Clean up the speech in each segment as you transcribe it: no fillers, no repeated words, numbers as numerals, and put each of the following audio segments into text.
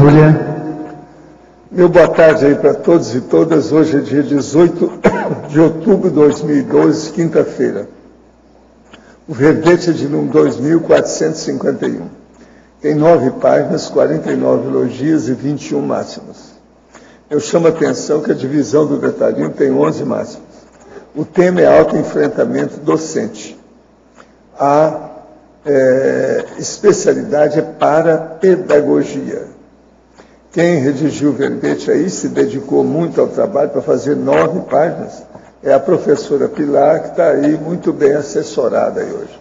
Túlia. Meu boa tarde aí para todos e todas. Hoje é dia 18 de outubro de 2012, quinta-feira. O verbete é de número 2451. Tem 9 páginas, 49 elogios e 21 máximas. Eu chamo a atenção que a divisão do detalhinho tem 11 máximas. O tema é autoenfrentamento docente. A especialidade é para pedagogia. Quem redigiu o verbete aí se dedicou muito ao trabalho para fazer 9 páginas. É a professora Pilar, que está aí muito bem assessorada aí hoje.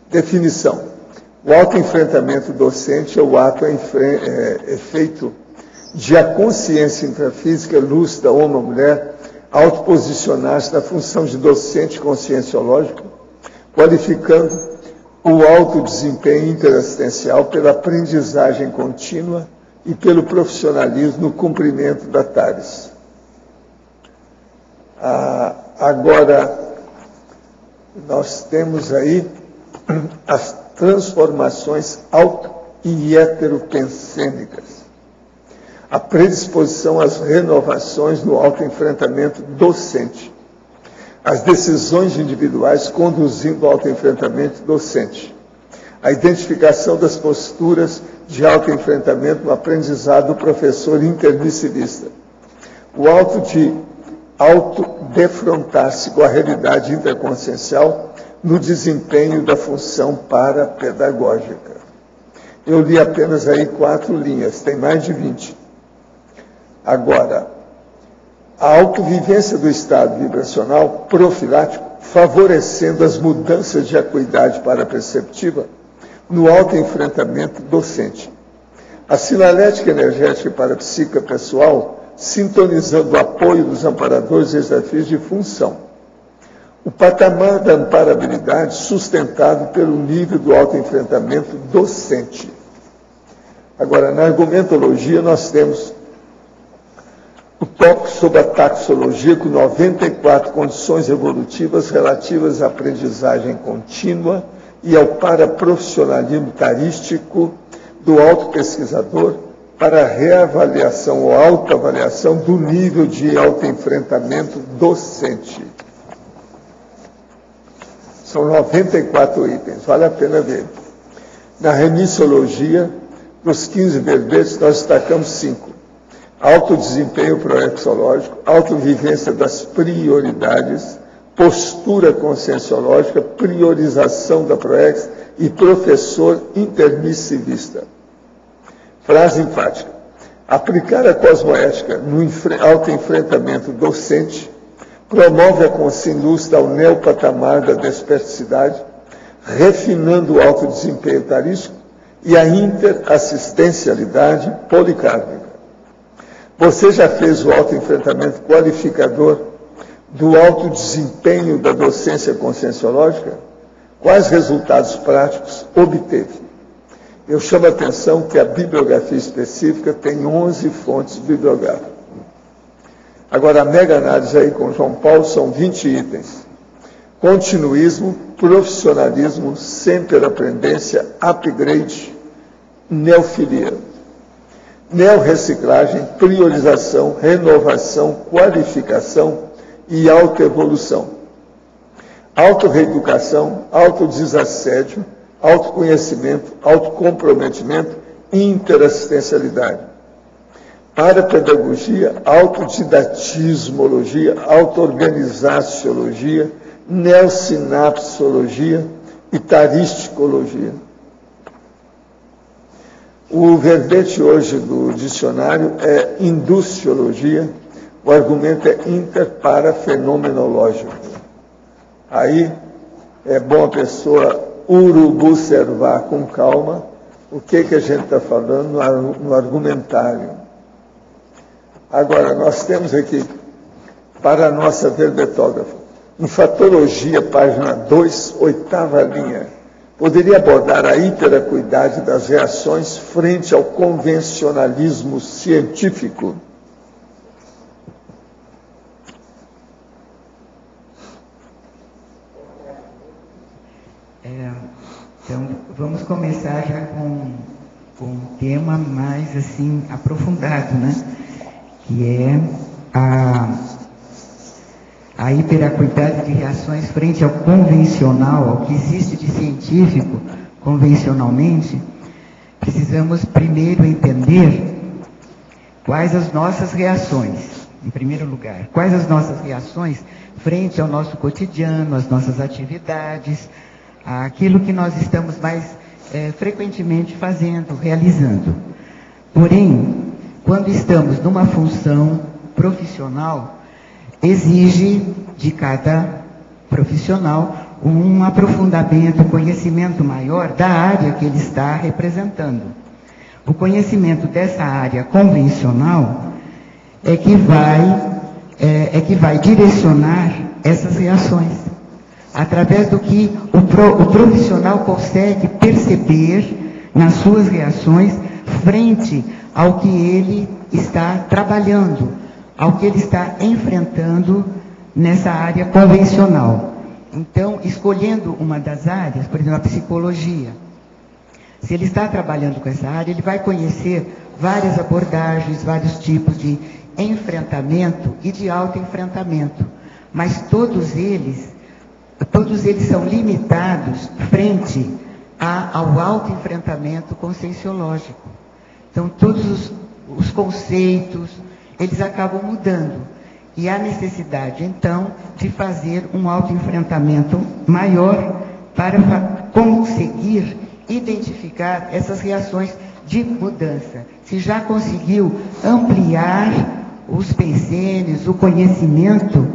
Definição. O autoenfrentamento docente é o ato efeito de a consciência intrafísica lúcida, homem ou mulher, autoposicionar-se na função de docente conscienciológico, qualificando o alto desempenho interassistencial pela aprendizagem contínua e pelo profissionalismo no cumprimento da TARES. Agora, nós temos aí as transformações auto- e heteropensênicas. A predisposição às renovações no autoenfrentamento docente. As decisões individuais conduzindo ao autoenfrentamento docente. A identificação das posturas de autoenfrentamento no aprendizado do professor intermissivista. O autodefrontar-se com a realidade interconsciencial no desempenho da função parapedagógica. Eu li apenas aí 4 linhas, tem mais de 20. Agora, a autovivência do estado vibracional profilático, favorecendo as mudanças de acuidade paraperceptiva no autoenfrentamento docente. A sinalética energética e parapsíquica pessoal, sintonizando o apoio dos amparadores e desafios de função. O patamar da amparabilidade sustentado pelo nível do autoenfrentamento docente. Agora, na argumentologia, nós temos o tópico sobre a taxologia, com 94 condições evolutivas relativas à aprendizagem contínua e ao paraprofissionalismo tarístico do autopesquisador para a reavaliação ou autoavaliação do nível de autoenfrentamento docente. São 94 itens, vale a pena ver. Na remissologia, nos 15 verbetes, nós destacamos 5. Autodesempenho proexológico, autovivência das prioridades, postura conscienciológica, priorização da proex e professor intermissivista. Frase enfática. Aplicar a cosmoética no autoenfrentamento docente promove a consciência lúcida ao neopatamar da desperticidade, refinando o autodesempenho tarístico e a interassistencialidade policármica. Você já fez o autoenfrentamento qualificador do alto desempenho da docência conscienciológica? Quais resultados práticos obteve? Eu chamo a atenção que a bibliografia específica tem 11 fontes bibliográficas. Agora, a mega análise aí com João Paulo são 20 itens. Continuismo, profissionalismo, sempre aprendência, upgrade, neofilia. Neorreciclagem, priorização, renovação, qualificação e autoevolução. Autorreeducação, autodesassédio, autoconhecimento, autocomprometimento e interassistencialidade. Para pedagogia, autodidatismologia, autoorganizaciologia, neosinapsologia e taristicologia. O verbete hoje do dicionário é induciologia, o argumento é interparafenomenológico. Aí é bom a pessoa urubucervar com calma o que a gente está falando no argumentário. Agora, nós temos aqui, para a nossa verbetógrafa, Enfatologia, página 2, 8ª linha. Poderia abordar a hiperacuidade das reações frente ao convencionalismo científico. Então, vamos começar já com o tema mais assim aprofundado, né? Que é a hiperacuidade de reações frente ao convencional, ao que existe de científico convencionalmente. Precisamos primeiro entender quais as nossas reações, em primeiro lugar, quais as nossas reações frente ao nosso cotidiano, às nossas atividades, àquilo que nós estamos mais frequentemente fazendo, realizando. Porém, quando estamos numa função profissional, exige de cada profissional um aprofundamento, um conhecimento maior da área que ele está representando. O conhecimento dessa área convencional é que vai direcionar essas reações, através do que o profissional consegue perceber nas suas reações frente ao que ele está trabalhando, ao que ele está enfrentando nessa área convencional. Então, escolhendo uma das áreas, por exemplo, a psicologia, se ele está trabalhando com essa área, ele vai conhecer várias abordagens, vários tipos de enfrentamento e de autoenfrentamento, mas todos eles são limitados frente ao autoenfrentamento conscienciológico. Então, todos os conceitos, eles acabam mudando. E há necessidade, então, de fazer um autoenfrentamento maior para conseguir identificar essas reações de mudança. Se já conseguiu ampliar os pensênios, o conhecimento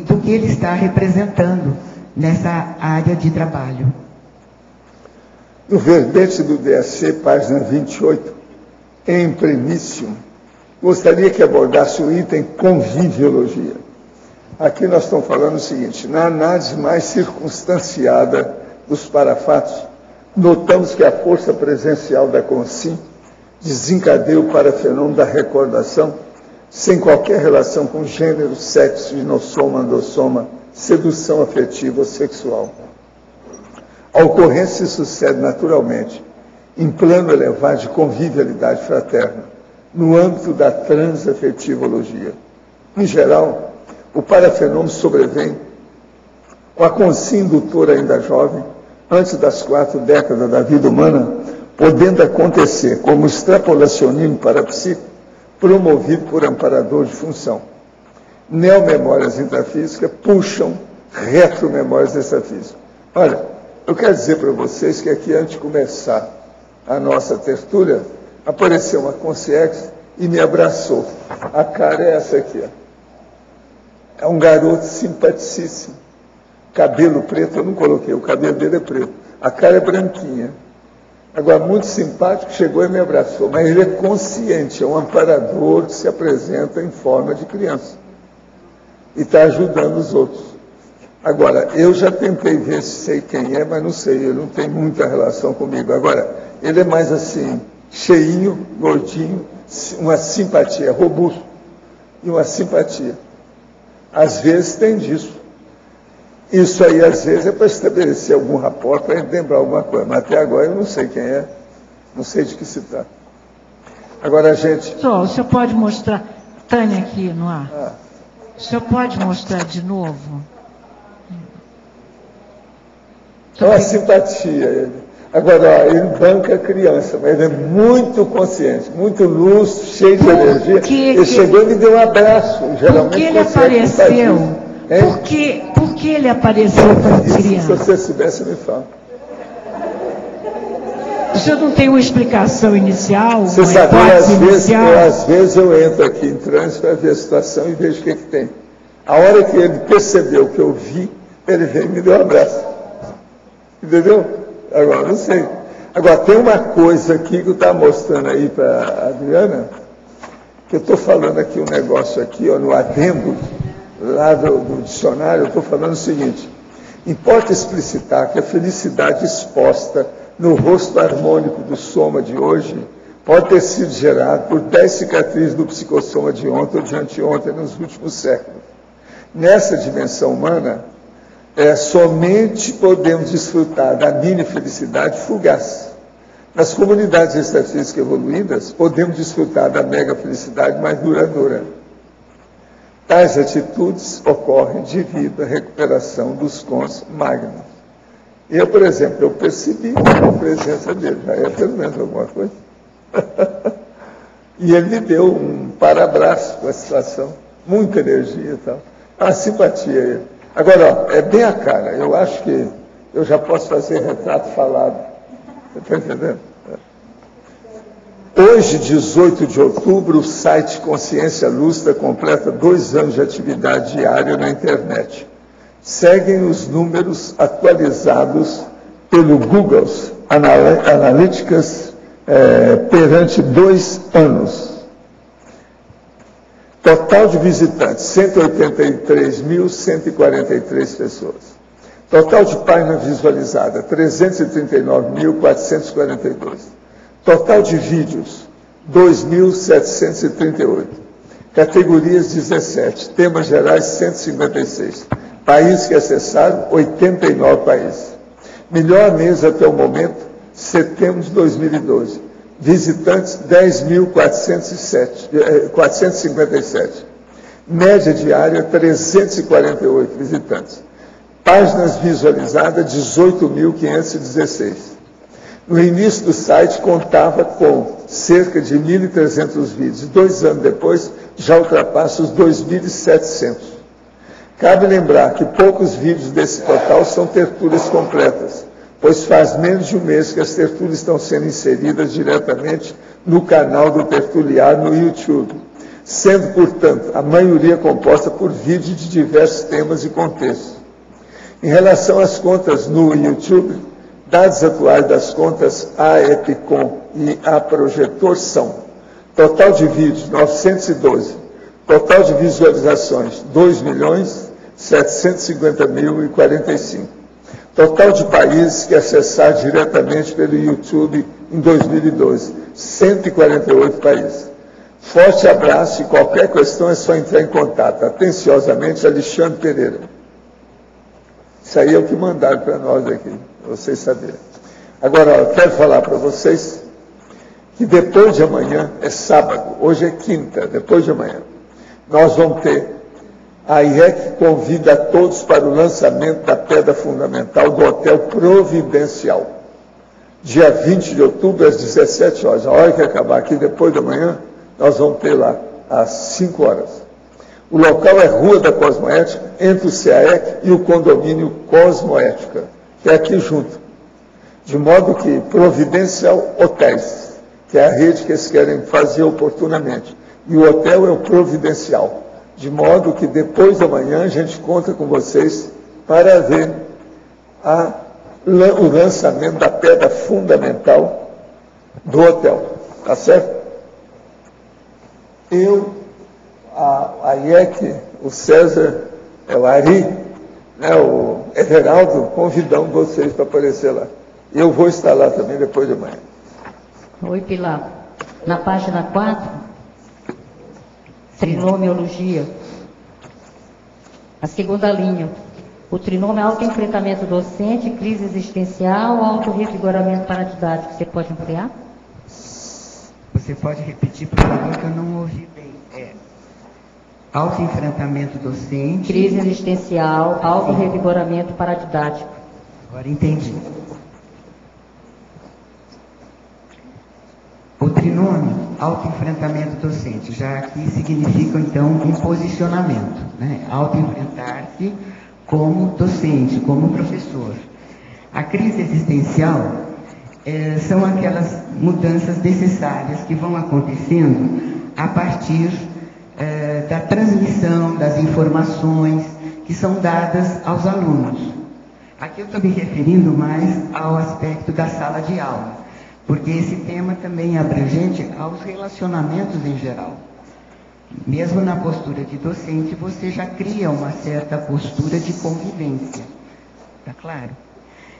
do que ele está representando nessa área de trabalho. No verbete do DSC, página 28, em primício, gostaria que abordasse o item conviviologia. Aqui nós estamos falando o seguinte: na análise mais circunstanciada dos parafatos, notamos que a força presencial da Consim desencadeia o parafenômeno da recordação sem qualquer relação com gênero, sexo, inossoma, endossoma, sedução afetiva ou sexual. A ocorrência se sucede naturalmente, em plano elevado de convivialidade fraterna, no âmbito da transafetivologia. Em geral, o parafenômeno sobrevém com a consciência indutora ainda jovem, antes das 4 décadas da vida humana, podendo acontecer como extrapolacionismo parapsíquico, promovido por amparador de função. Neomemórias intrafísicas puxam retromemórias extrafísicas. Olha, eu quero dizer para vocês que aqui, antes de começar a nossa tertúlia, apareceu uma consciência e me abraçou. A cara é essa aqui, ó. É um garoto simpaticíssimo. Cabelo preto, eu não coloquei, o cabelo dele é preto. A cara é branquinha. Agora, muito simpático, chegou e me abraçou. Mas ele é consciente, é um amparador que se apresenta em forma de criança. E está ajudando os outros. Agora, eu já tentei ver se sei quem é, mas não sei, ele não tem muita relação comigo. Agora, ele é mais assim, cheinho, gordinho, uma simpatia, robusto, e uma simpatia. Às vezes tem disso. Isso aí, às vezes, é para estabelecer algum rapport, para lembrar alguma coisa. Mas até agora eu não sei quem é, não sei de que se trata. Agora a gente... Só, o senhor pode mostrar... Tânia aqui no ar. O senhor pode mostrar de novo? É uma simpatia ele. Agora, ó, ele banca a criança, mas ele é muito consciente, muito lúcido, cheio de energia. Ele chegou e me deu um abraço. Geralmente, por que ele apareceu? Por que ele apareceu para a criança? Se você soubesse, me fala. O senhor não tem uma explicação inicial? Você sabe, às vezes eu entro aqui em trânsito para ver a situação e vejo o que tem. A hora que ele percebeu que eu vi, ele veio e me deu um abraço. Entendeu? Agora, não sei. Agora, tem uma coisa aqui que eu estava mostrando aí para a Adriana, que eu estou falando aqui um negócio aqui, ó, no adendo, lá do dicionário, eu estou falando o seguinte: importa explicitar que a felicidade exposta no rosto harmônico do soma de hoje pode ter sido gerada por 10 cicatrizes do psicossoma de ontem ou de anteontem nos últimos séculos. Nessa dimensão humana, somente podemos desfrutar da mini felicidade fugaz, Nas comunidades estatísticas evoluídas, podemos desfrutar da mega felicidade mais duradoura. Tais atitudes ocorrem devido à recuperação dos cons magnos. Eu, por exemplo, eu percebi a presença dele, já é pelo menos alguma coisa. E ele me deu um para-abraço com a situação, muita energia e tal. A simpatia ele. Agora, ó, é bem a cara, eu acho que eu já posso fazer retrato falado. Você está entendendo? Hoje, 18 de outubro, o site Consciência Lúcida completa 2 anos de atividade diária na internet. Seguem os números atualizados pelo Google Analytics perante 2 anos. Total de visitantes, 183.143 pessoas. Total de página visualizada, 339.442. Total de vídeos, 2.738. Categorias 17. Temas gerais 156. Países que acessaram, 89 países. Melhor mês até o momento, setembro de 2012. Visitantes, 10.457. Média diária, 348 visitantes. Páginas visualizadas, 18.516. No início do site, contava com cerca de 1.300 vídeos. 2 anos depois, já ultrapassa os 2.700. Cabe lembrar que poucos vídeos desse total são tertúlias completas, pois faz menos de um mês que as tertúlias estão sendo inseridas diretamente no canal do Tertuliar no YouTube, sendo, portanto, a maioria composta por vídeos de diversos temas e contextos. Em relação às contas no YouTube, dados atuais das contas AEPCOM e AProjetor são: total de vídeos, 912. Total de visualizações, 2.750.045. Total de países que acessaram diretamente pelo YouTube em 2012, 148 países. Forte abraço e qualquer questão é só entrar em contato. Atenciosamente, Alexandre Pereira. Isso aí é o que mandaram para nós aqui, para vocês saberem. Agora, eu quero falar para vocês que depois de amanhã é sábado, hoje é quinta, depois de amanhã, nós vamos ter, a IEC convida a todos para o lançamento da pedra fundamental do Hotel Providencial. Dia 20 de outubro, às 17 horas. A hora que acabar aqui, depois de amanhã, nós vamos ter lá, às 5 horas. O local é Rua da Cosmoética, entre o CAEC e o condomínio Cosmoética, que é aqui junto. De modo que Providencial Hotéis, que é a rede que eles querem fazer oportunamente. E o hotel é o Providencial. De modo que depois da manhã a gente conta com vocês para ver o lançamento da pedra fundamental do hotel. Tá certo? A IEC, o César, o Ari, né, o Everaldo, convidamos vocês para aparecer lá. Eu vou estar lá também depois de amanhã. Oi, Pilar. Na página 4, trinomiologia. A segunda linha. O trinômio é autoenfrentamento docente, crise existencial, autorrevigoramento paradidático. Você pode ampliar? Você pode repetir, por favor, que eu não ouvi bem. Autoenfrentamento docente. Crise existencial, autorrevigoramento paradidático. Agora entendi. O trinômio, autoenfrentamento docente, já aqui significa, então, um posicionamento, né? Autoenfrentar-se como docente, como professor. A crise existencial são aquelas mudanças necessárias que vão acontecendo a partir da transmissão das informações que são dadas aos alunos. Aqui eu estou me referindo mais ao aspecto da sala de aula, porque esse tema também é abrangente aos relacionamentos em geral. Mesmo na postura de docente, você já cria uma certa postura de convivência. Está claro?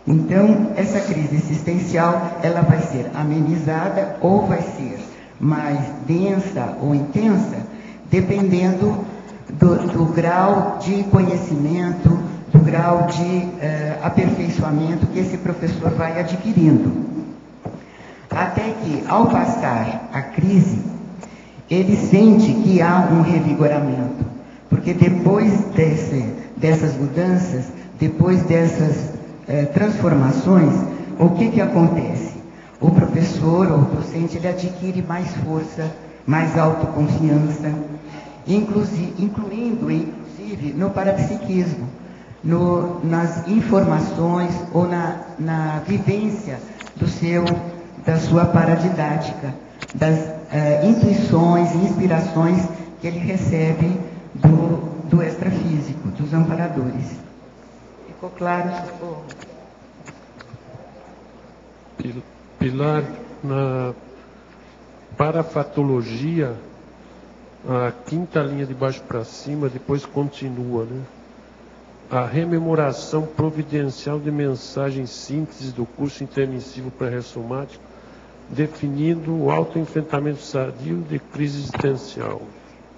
Então, essa crise existencial, ela vai ser amenizada ou vai ser mais densa ou intensa, dependendo do grau de conhecimento, do grau de aperfeiçoamento que esse professor vai adquirindo. Até que, ao passar a crise, ele sente que há um revigoramento. Porque depois dessas mudanças, depois dessas transformações, o que acontece? O professor ou o docente, ele adquire mais força, mais autoconfiança, incluindo, inclusive, no parapsiquismo, nas informações ou na vivência da sua paradidática, das intuições e inspirações que ele recebe do extrafísico, dos amparadores. Ficou claro, socorro? Pilar, na parafatologia, a quinta linha de baixo para cima, depois continua, né? A rememoração providencial de mensagem síntese do curso intermissivo pré-ressomático, definindo o autoenfrentamento sadio de crise existencial.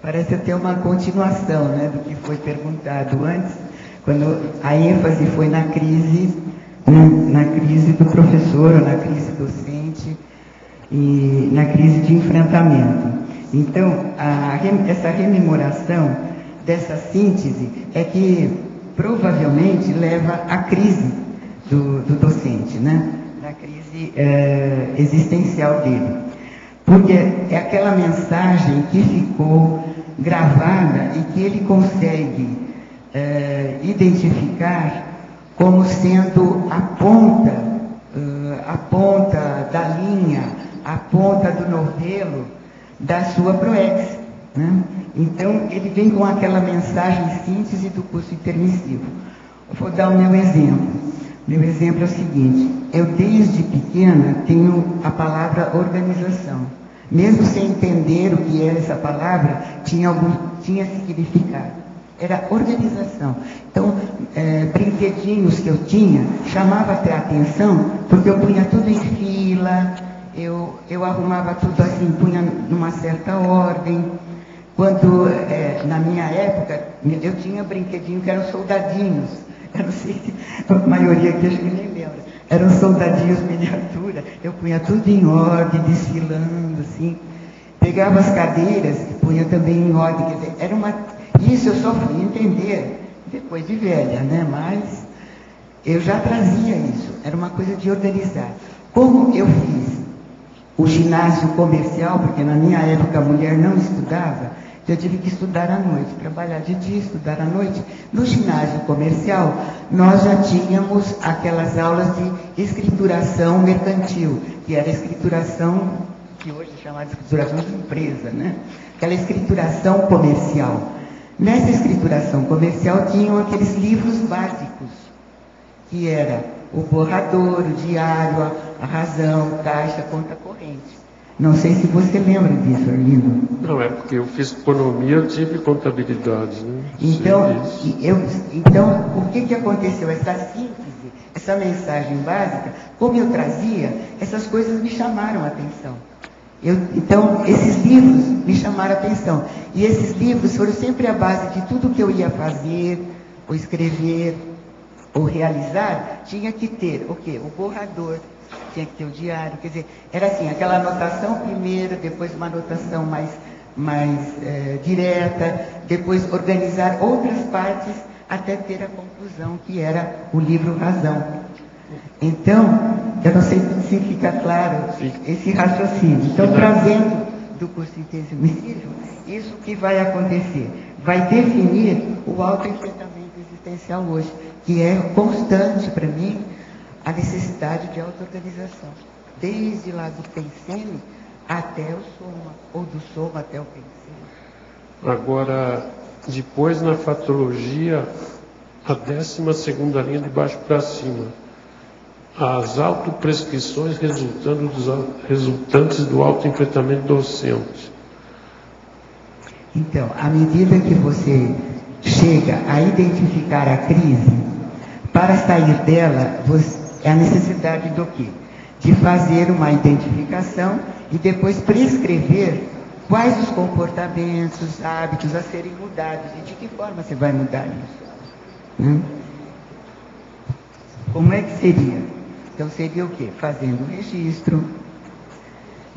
Parece até uma continuação, né, do que foi perguntado antes, quando a ênfase foi na crise do professor, ou na crise docente e na crise de enfrentamento. Então, essa rememoração dessa síntese é que provavelmente leva à crise do docente, né? Da crise existencial dele. Porque é aquela mensagem que ficou gravada e que ele consegue identificar como sendo a ponta da linha, a ponta do novelo da sua proex, né? Então, ele vem com aquela mensagem síntese do curso intermissivo. Eu vou dar o meu exemplo. Meu exemplo é o seguinte: eu desde pequena tenho a palavra organização. Mesmo sem entender o que era essa palavra, tinha significado. Era organização. Então, brinquedinhos que eu tinha, chamava até a atenção, porque eu punha tudo em fila, eu arrumava tudo assim, punha numa certa ordem. Quando, na minha época, eu tinha brinquedinho que eram soldadinhos. Eu não sei se a maioria aqui acho que nem lembra. Eram soldadinhos miniatura. Eu punha tudo em ordem, desfilando, assim. Pegava as cadeiras e punha também em ordem. Quer dizer, isso eu só fui entender depois de velha, né? Mas eu já trazia isso. Era uma coisa de organizar. Como eu fiz o ginásio comercial, porque na minha época a mulher não estudava, eu tive que estudar à noite, trabalhar de dia, estudar à noite. No ginásio comercial, nós já tínhamos aquelas aulas de escrituração mercantil, que era a escrituração, que hoje é chamada de escrituração de empresa, né? Aquela escrituração comercial. Nessa escrituração comercial tinham aqueles livros básicos, que era o borrador, o diário, a razão, caixa, conta corrente. Não sei se você lembra disso, Arlindo. Não, é porque eu fiz economia, eu tive contabilidade, né? Então, o que aconteceu? Essa síntese, essa mensagem básica, como eu trazia, essas coisas me chamaram a atenção. Então, esses livros me chamaram a atenção. E esses livros foram sempre a base de tudo que eu ia fazer, ou escrever, ou realizar, tinha que ter o quê? O borrador. Tinha que ter o diário, quer dizer, era assim, aquela anotação primeiro, depois uma anotação mais direta, depois organizar outras partes até ter a conclusão, que era o livro Razão. Então, eu não sei se fica claro esse raciocínio. Então, trazendo do curso intermissivo, isso que vai acontecer, vai definir o autoenfrentamento existencial hoje, que é constante para mim, a necessidade de auto-organização, desde lá do Pensene até o Soma, ou do Soma até o Pensene. Agora, depois na fatologia, a 12ª linha de baixo para cima, as autoprescrições resultantes do autoenfrentamento docente. Então, à medida que você chega a identificar a crise, para sair dela, é a necessidade do quê? De fazer uma identificação e depois prescrever quais os comportamentos, hábitos a serem mudados e de que forma você vai mudar isso. Né? Como é que seria? Então seria o quê? Fazendo o registro,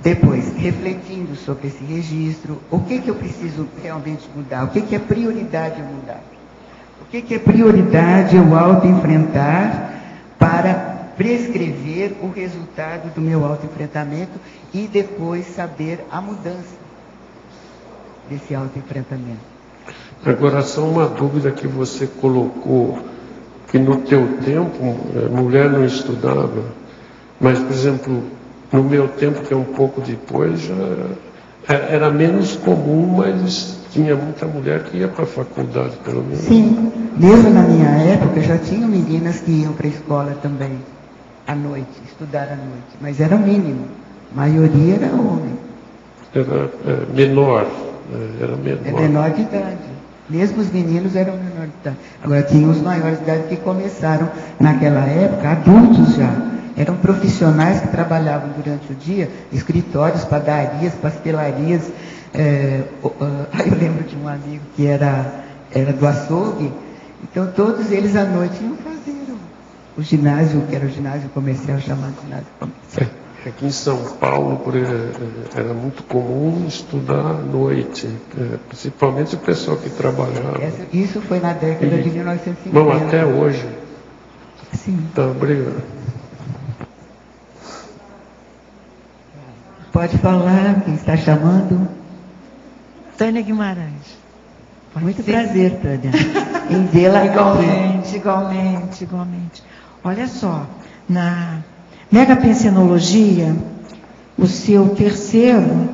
Depois, refletindo sobre esse registro, o que eu preciso realmente mudar? O que é prioridade eu mudar? O que é prioridade eu auto-enfrentar para prescrever o resultado do meu auto-enfrentamento e depois saber a mudança desse auto-enfrentamento? Agora, só uma dúvida que você colocou, que no teu tempo, mulher não estudava, mas, por exemplo, no meu tempo, que é um pouco depois, já era menos comum, mas tinha muita mulher que ia para a faculdade, pelo menos. Sim, mesmo na minha época já tinham meninas que iam para a escola também, à noite, estudar à noite, mas era o mínimo, a maioria era homem. Era menor, era menor. É menor de idade. Mesmo os meninos eram menor de idade. Agora, tinha os maiores de idade que começaram, naquela época, adultos já. Eram profissionais que trabalhavam durante o dia, escritórios, padarias, pastelarias. Eu lembro de um amigo que era do açougue, então todos eles à noite iam fazer o ginásio, que era o ginásio comercial, chamado ginásio comercial. Aqui em São Paulo era muito comum estudar à noite, principalmente o pessoal que trabalhava. Isso foi na década de 1950. Bom, até hoje. Sim. Tá, obrigado. Pode falar, quem está chamando? Tânia Guimarães. Muito prazer, Tânia, em vê-la aqui. Igualmente. Olha só, na megapensenologia, o seu terceiro,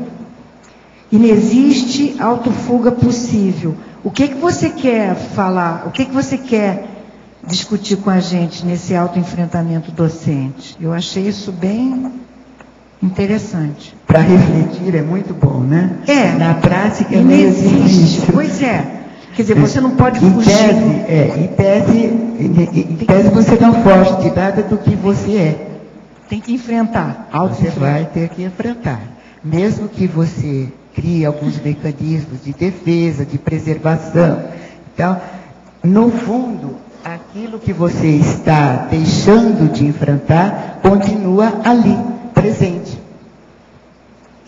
inexiste autofuga possível. O que você quer falar? O que você quer discutir com a gente nesse autoenfrentamento docente? Eu achei isso bem interessante. Para refletir é muito bom, né? Na prática é meio difícil. Pois é. Quer dizer, você não pode fugir. Em tese você não foge de nada do que você é. Tem que enfrentar. Você vai ter que enfrentar. Mesmo que você crie alguns mecanismos de defesa, de preservação. Então, no fundo, aquilo que você está deixando de enfrentar continua ali, presente.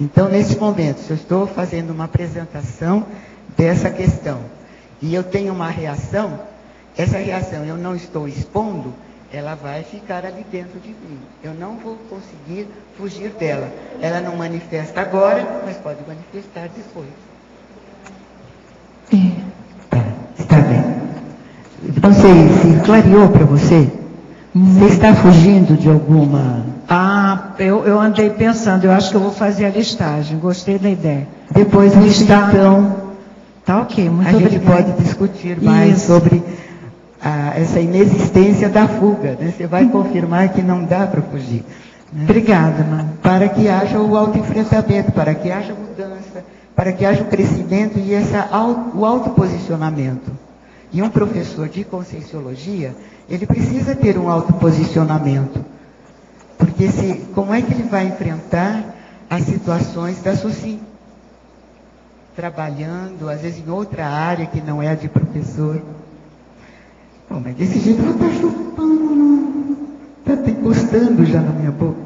Então, nesse momento, se eu estou fazendo uma apresentação dessa questão e eu tenho uma reação, essa reação eu não estou expondo, ela vai ficar ali dentro de mim. Eu não vou conseguir fugir dela. Ela não manifesta agora, mas pode manifestar depois. Está bem. Não sei se clareou para você. Você está fugindo de alguma... Eu andei pensando, eu acho que eu vou fazer a listagem. Gostei da ideia. Depois então... Tá ok, muito obrigada. A gente pode discutir mais sobre essa inexistência da fuga, né? Você vai confirmar que não dá para fugir. Né? Obrigada, mãe. Para que haja o autoenfrentamento, para que haja mudança, para que haja o crescimento e o autoposicionamento. E um professor de Conscienciologia, ele precisa ter um autoposicionamento. Porque como é que ele vai enfrentar as situações da SOCIM? Trabalhando, às vezes, em outra área que não é a de professor. Bom, mas desse jeito ela está chupando, está encostando já na minha boca.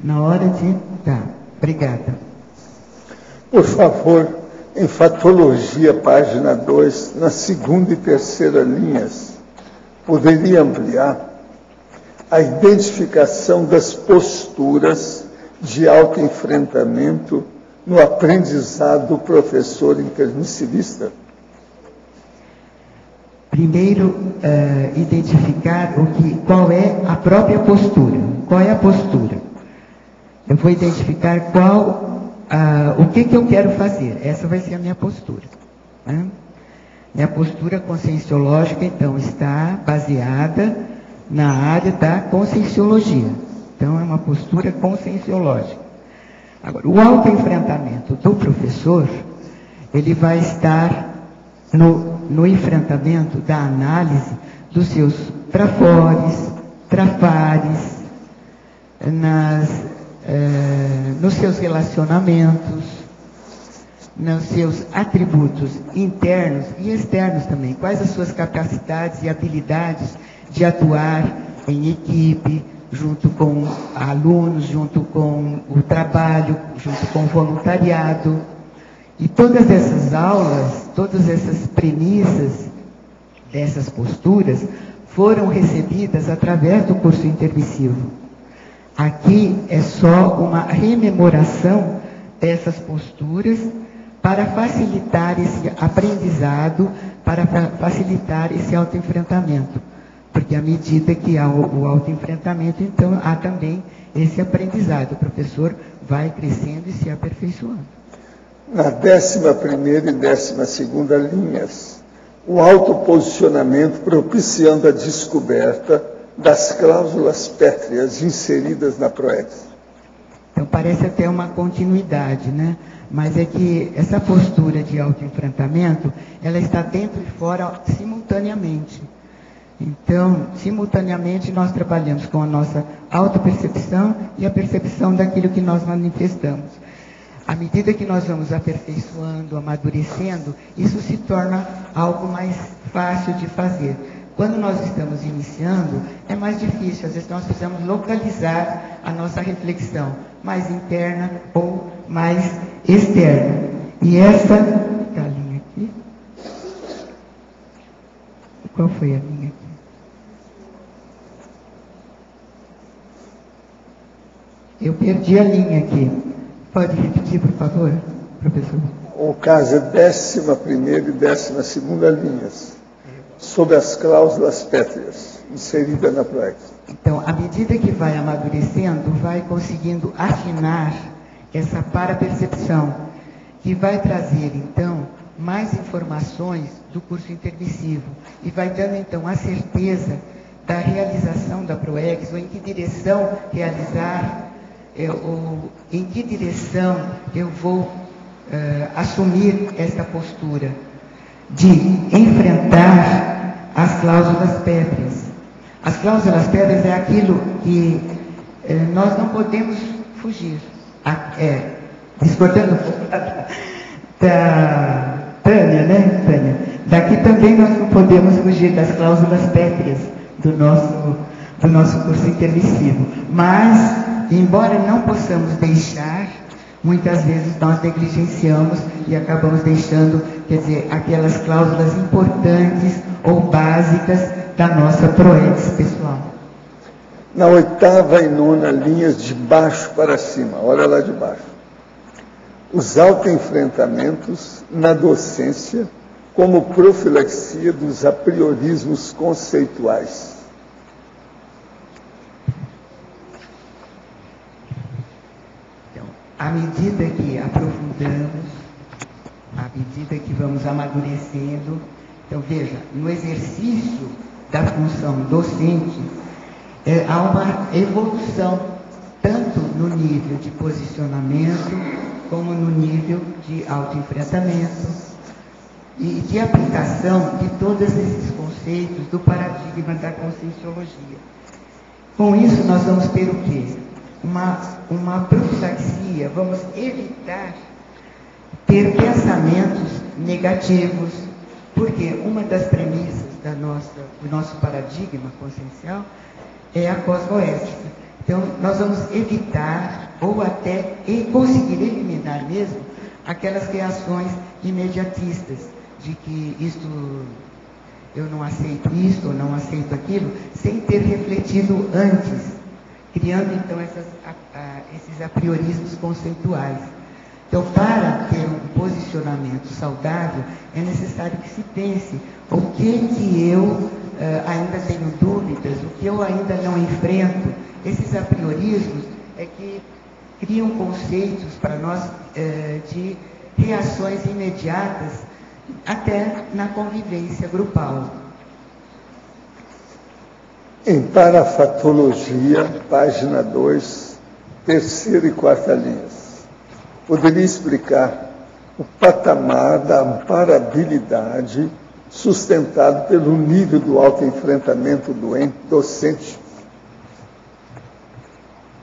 Na hora de... Tá, obrigada. Por favor, Enfatologia, página 2, na segunda e terceira linhas, poderia ampliar a identificação das posturas de autoenfrentamento no aprendizado do professor intermissivista? Primeiro, identificar qual é a própria postura. Qual é a postura? Eu vou identificar o que eu quero fazer. Essa vai ser a minha postura. Né? Minha postura conscienciológica, então, está baseada na área da conscienciologia. Então, é uma postura conscienciológica. Agora, o autoenfrentamento do professor, ele vai estar no enfrentamento da análise dos seus trafores, trafares, nos seus relacionamentos, nos seus atributos internos e externos também. Quais as suas capacidades e habilidades de atuar em equipe, junto com alunos, junto com o trabalho, junto com o voluntariado. E todas essas aulas, todas essas premissas dessas posturas foram recebidas através do curso intermissivo. Aqui é só uma rememoração dessas posturas para facilitar esse aprendizado, para facilitar esse autoenfrentamento. Porque à medida que há o autoenfrentamento, então há também esse aprendizado. O professor vai crescendo e se aperfeiçoando. Na 11ª e 12ª linhas, o autoposicionamento propiciando a descoberta das cláusulas pétreas inseridas na PROEX. Então parece até uma continuidade, né? Mas é que essa postura de autoenfrentamento, ela está dentro e fora simultaneamente. Então, simultaneamente, nós trabalhamos com a nossa autopercepção e a percepção daquilo que nós manifestamos. À medida que nós vamos aperfeiçoando, amadurecendo, isso se torna algo mais fácil de fazer. Quando nós estamos iniciando, é mais difícil. Às vezes nós precisamos localizar a nossa reflexão, mais interna ou mais externa. E essa a linha aqui. Qual foi a linha aqui? Eu perdi a linha aqui. Pode repetir, por favor, professor? O caso é 11ª e 12ª linhas, sobre as cláusulas pétreas, inseridas na PROEX. Então, à medida que vai amadurecendo, vai conseguindo afinar essa parapercepção, que vai trazer, então, mais informações do curso intermissivo e vai dando, então, a certeza da realização da PROEX, ou em que direção realizar, ou em que direção eu vou assumir esta postura de enfrentar as cláusulas pétreas. As cláusulas pétreas é aquilo que nós não podemos fugir. Discordando um pouco da Tânia, né, Tânia? Daqui também nós não podemos fugir das cláusulas pétreas do nosso curso intermissivo. Mas, embora não possamos deixar, muitas vezes nós negligenciamos e acabamos deixando, quer dizer, aquelas cláusulas importantes ou básicas da nossa PROEX pessoal. Na 8ª e 9ª linhas, de baixo para cima, olha lá de baixo. Os autoenfrentamentos na docência como profilaxia dos apriorismos conceituais. Então, à medida que aprofundamos, à medida que vamos amadurecendo, então veja, no exercício da função docente, há uma evolução, tanto no nível de posicionamento, como no nível de autoenfrentamento e de aplicação de todos esses conceitos do paradigma da conscienciologia. Com isso, nós vamos ter o quê? Uma profilaxia, vamos evitar ter pensamentos negativos, porque uma das premissas do nosso paradigma consciencial é a cosmoética. Então, nós vamos evitar ou até conseguir eliminar mesmo aquelas reações imediatistas de que isto, eu não aceito isto ou não aceito aquilo, sem ter refletido antes, criando então esses apriorismos conceituais. Então, para ter um posicionamento saudável, é necessário que se pense o que eu ainda tenho dúvidas, o que eu ainda não enfrento. Esses apriorismos é que criam conceitos para nós de reações imediatas, até na convivência grupal. Em Parafatologia, página 2, 3ª e 4ª linhas, poderia explicar o patamar da amparabilidade sustentado pelo nível do autoenfrentamento docente?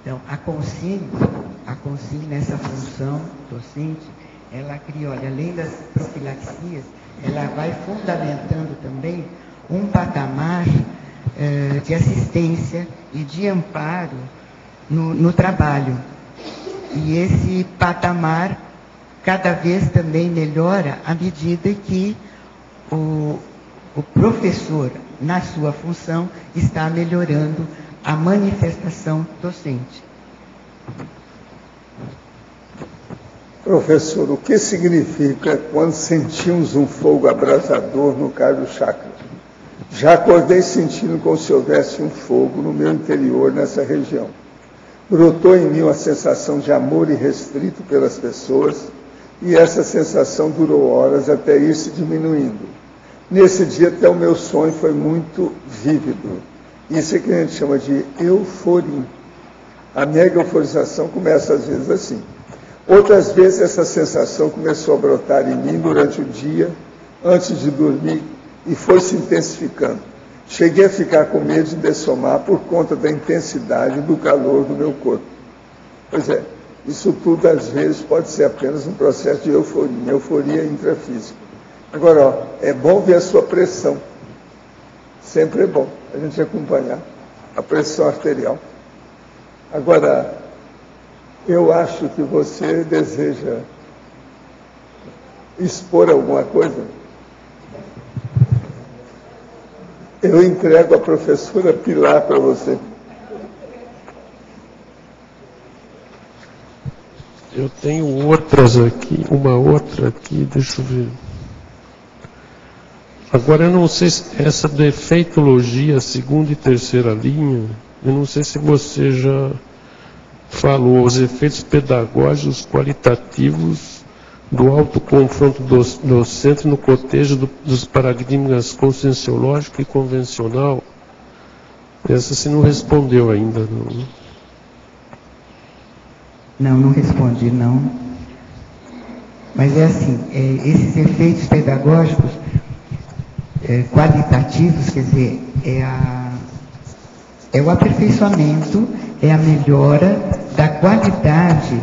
Então, a consciência nessa função docente, ela cria, olha, além das profilaxias, ela vai fundamentando também um patamar de assistência e de amparo no trabalho. E esse patamar cada vez também melhora à medida que o professor, na sua função, está melhorando a manifestação docente. Professor, o que significa quando sentimos um fogo abrasador no cardio chakra? Já acordei sentindo como se houvesse um fogo no meu interior nessa região. Brotou em mim uma sensação de amor irrestrito pelas pessoas e essa sensação durou horas até ir se diminuindo. Nesse dia até o meu sonho foi muito vívido. Isso é que a gente chama de euforia. A mega euforização começa às vezes assim. Outras vezes essa sensação começou a brotar em mim durante o dia, antes de dormir, e foi se intensificando. Cheguei a ficar com medo de dessomar por conta da intensidade do calor do meu corpo. Pois é, isso tudo às vezes pode ser apenas um processo de euforia intrafísica. Agora, ó, é bom ver a sua pressão. Sempre é bom a gente acompanhar a pressão arterial. Agora, eu acho que você deseja expor alguma coisa. Eu entrego a professora Pilar para você. Eu tenho outras aqui, uma outra aqui, deixa eu ver. Agora eu não sei se essa defeitologia, segunda e terceira linha, eu não sei se você já falou os efeitos pedagógicos qualitativos do autoconfronto docente no cotejo dos paradigmas conscienciológico e convencional. Essa você não respondeu ainda, não? Não respondi, não. Mas é assim, esses efeitos pedagógicos qualitativos, quer dizer, é o aperfeiçoamento, é a melhora da qualidade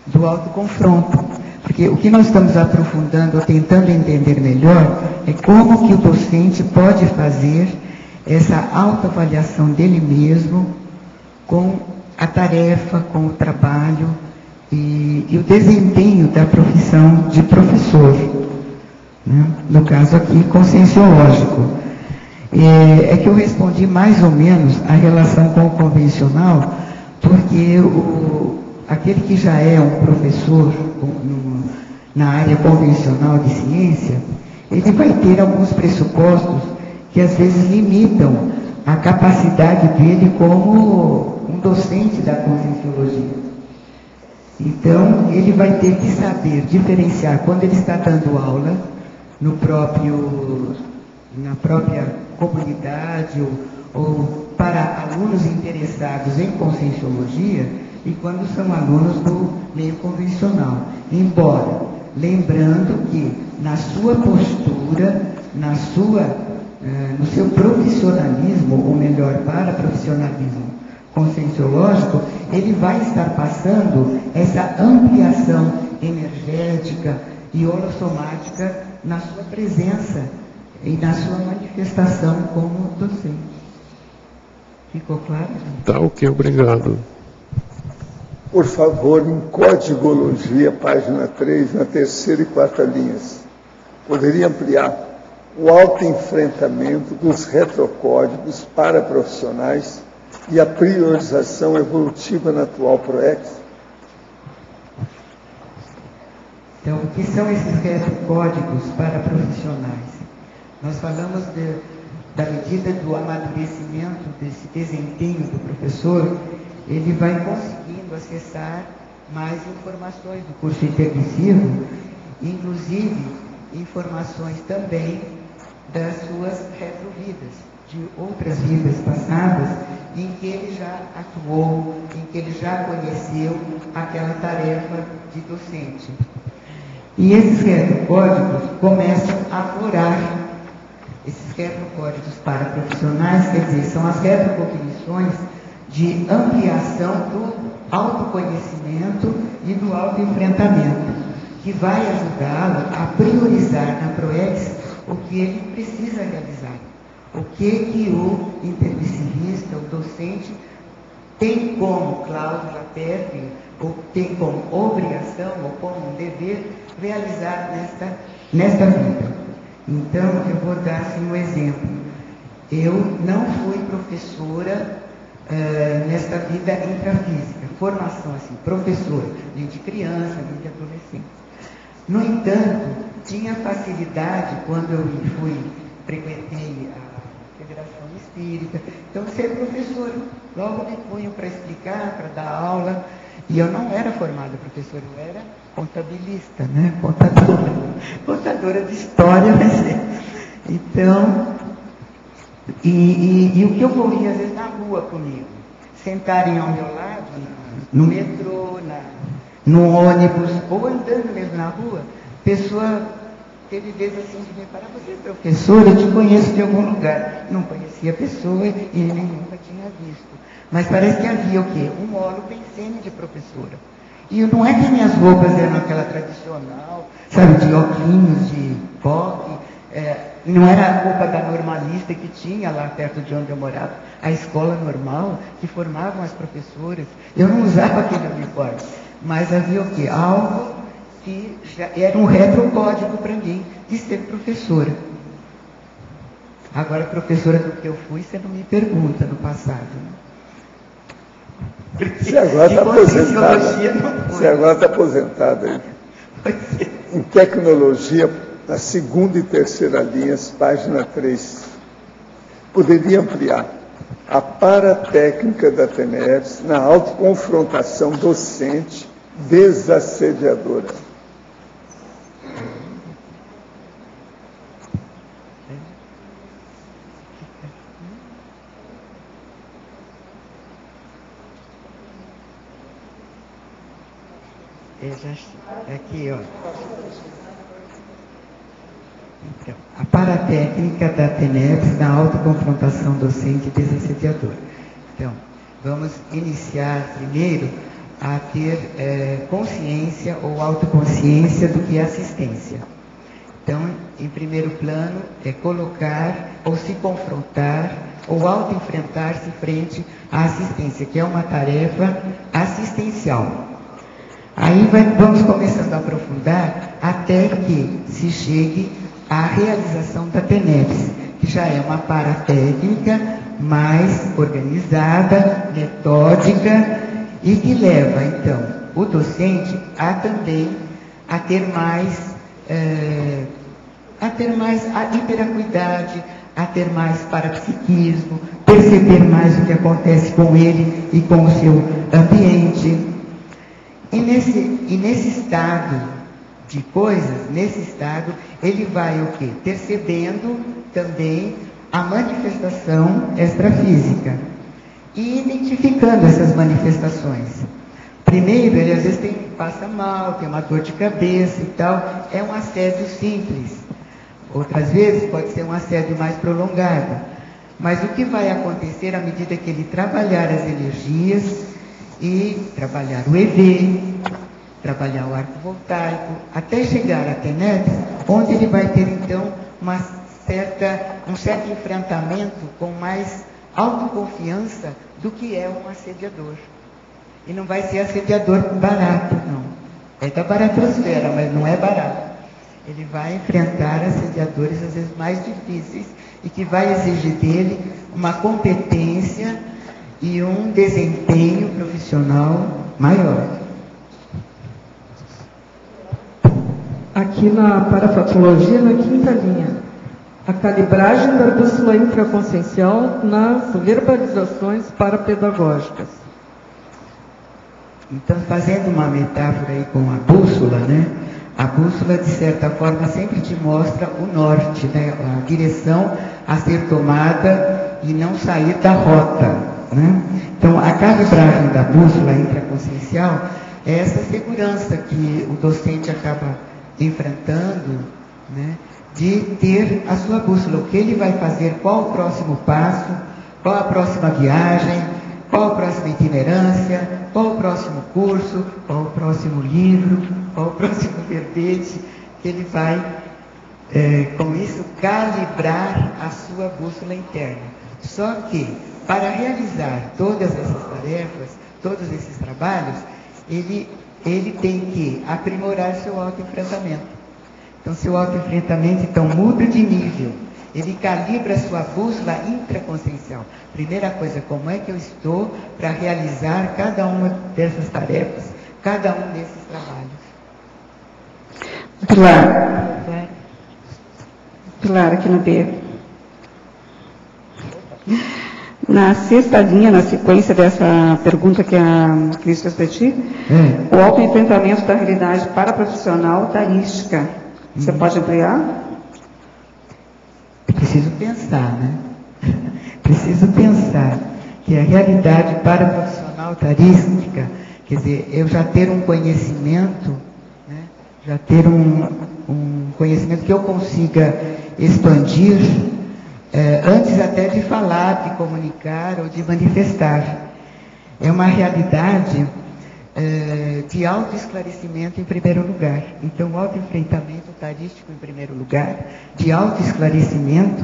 do autoconfronto. Porque o que nós estamos aprofundando, ou tentando entender melhor, é como que o docente pode fazer essa autoavaliação dele mesmo com a tarefa, com o trabalho e o desempenho da profissão de professor, né? No caso aqui, conscienciológico. É que eu respondi mais ou menos a relação com o convencional, porque aquele que já é um professor na área convencional de ciência, ele vai ter alguns pressupostos que às vezes limitam a capacidade dele como um docente da conscienciologia. Então, ele vai ter que saber diferenciar quando ele está dando aula na própria comunidade ou para alunos interessados em conscienciologia e quando são alunos do meio convencional. Embora, lembrando que na sua postura, no seu profissionalismo, ou melhor, para profissionalismo conscienciológico, ele vai estar passando essa ampliação energética e holossomática na sua presença e na sua manifestação como docente. Ficou claro? Tá, ok, obrigado. Por favor, em Codigologia, página 3, na terceira e quarta linhas. Poderia ampliar o autoenfrentamento dos retrocódigos para profissionais e a priorização evolutiva na atual PROEX? Então, o que são esses retrocódigos para profissionais? Nós falamos da medida do amadurecimento desse desempenho do professor, ele vai conseguindo acessar mais informações do curso intermissivo, inclusive informações também das suas retrovidas, de outras vidas passadas, em que ele já atuou, em que ele já conheceu aquela tarefa de docente. E esses retrocódigos começam a aflorar. Esses retrocódigos para profissionais, quer dizer, são as retrocognições de ampliação do autoconhecimento e do autoenfrentamento, que vai ajudá-lo a priorizar na PROEX o que ele precisa realizar, o que o intermissivista, o docente, tem como cláusula pétrea, ou tem como obrigação, ou como um dever, realizar nesta vida. Então, eu vou dar assim, um exemplo. Eu não fui professora nesta vida intrafísica, formação assim, professora, nem de criança, nem de adolescente. No entanto, tinha facilidade quando eu frequentei a Federação Espírita, então ser professora. Logo me punham para explicar, para dar aula, e eu não era formada professora, eu era contabilista, né? Contadora de história, então, e o que ocorria às vezes na rua comigo, sentarem ao meu lado, no metrô, no ônibus, ou andando mesmo na rua, pessoa teve vezes assim de me parar, você é professora, eu te conheço de algum lugar. Não conhecia a pessoa e nem nunca tinha visto. Mas parece que havia o quê? Um óleo pensene de professora. E não é que minhas roupas eram aquela tradicional, sabe, de óculos, de coque, não era a roupa da normalista que tinha lá perto de onde eu morava, a escola normal, que formavam as professoras. Eu não usava aquele uniforme, mas havia o quê? Algo que já era um retrocódigo para mim de ser professora. Agora, professora do que eu fui, você não me pergunta no passado. Né? Você agora está aposentada. Você agora está aposentada aí. Em tecnologia, na segunda e terceira linhas, página 3. Poderia ampliar. A paratécnica da TENEPS na autoconfrontação docente desassediadora. Aqui, ó. Então, a paratécnica da TENEPS na autoconfrontação docente desassediadora. Então, vamos iniciar primeiro a ter consciência ou autoconsciência do que é assistência. Então, em primeiro plano, é colocar ou se confrontar ou auto-enfrentar-se frente à assistência, que é uma tarefa assistencial. Aí vamos começando a aprofundar até que se chegue à realização da TENEPS, que já é uma paratécnica mais organizada, metódica e que leva, então, o docente a também a ter mais a hiperacuidade, a ter mais parapsiquismo, perceber mais o que acontece com ele e com o seu ambiente. E nesse estado de coisas, nesse estado, ele vai o quê? Percebendo também a manifestação extrafísica e identificando essas manifestações. Primeiro, ele às vezes passa mal, tem uma dor de cabeça e tal, é um assédio simples. Outras vezes pode ser um assédio mais prolongado. Mas o que vai acontecer à medida que ele trabalhar as energias e trabalhar o EV, trabalhar o arco voltaico, até chegar à TENEPS, onde ele vai ter então um certo enfrentamento com mais autoconfiança do que é um assediador. E não vai ser assediador barato, não. É da baratrosfera, mas não é barato. Ele vai enfrentar assediadores às vezes mais difíceis e que vai exigir dele uma competência e um desempenho profissional maior. Aqui na parafatologia, na quinta linha, a calibragem da bússola infraconsciencial nas verbalizações parapedagógicas. Então, fazendo uma metáfora aí com a bússola, né? A bússola, de certa forma, sempre te mostra o norte, né? A direção a ser tomada e não sair da rota, né? Então, a calibragem da bússola intraconsciencial é essa segurança que o docente acaba enfrentando, né? De ter a sua bússola, o que ele vai fazer, qual o próximo passo, qual a próxima viagem, qual a próxima itinerância, qual o próximo curso, qual o próximo livro, qual o próximo verbete que ele vai com isso, calibrar a sua bússola interna. Só que, para realizar todas essas tarefas, todos esses trabalhos, ele tem que aprimorar seu autoenfrentamento. Então, seu autoenfrentamento, então, muda de nível. Ele calibra a sua bússola intraconsciencial. Primeira coisa, como é que eu estou para realizar cada uma dessas tarefas, cada um desses trabalhos. Pilar, aqui no B. Na sexta linha, na sequência dessa pergunta que a Cris fez para ti, o autoenfrentamento da realidade paraprofissional tarística. Você pode ampliar? Preciso pensar, né? Preciso pensar que a realidade paraprofissional tarística, quer dizer, eu já ter um conhecimento, né? Já ter um conhecimento que eu consiga expandir, antes até de falar, de comunicar ou de manifestar. É uma realidade de autoesclarecimento em primeiro lugar. Então, o autoenfrentamento tarístico em primeiro lugar, de autoesclarecimento,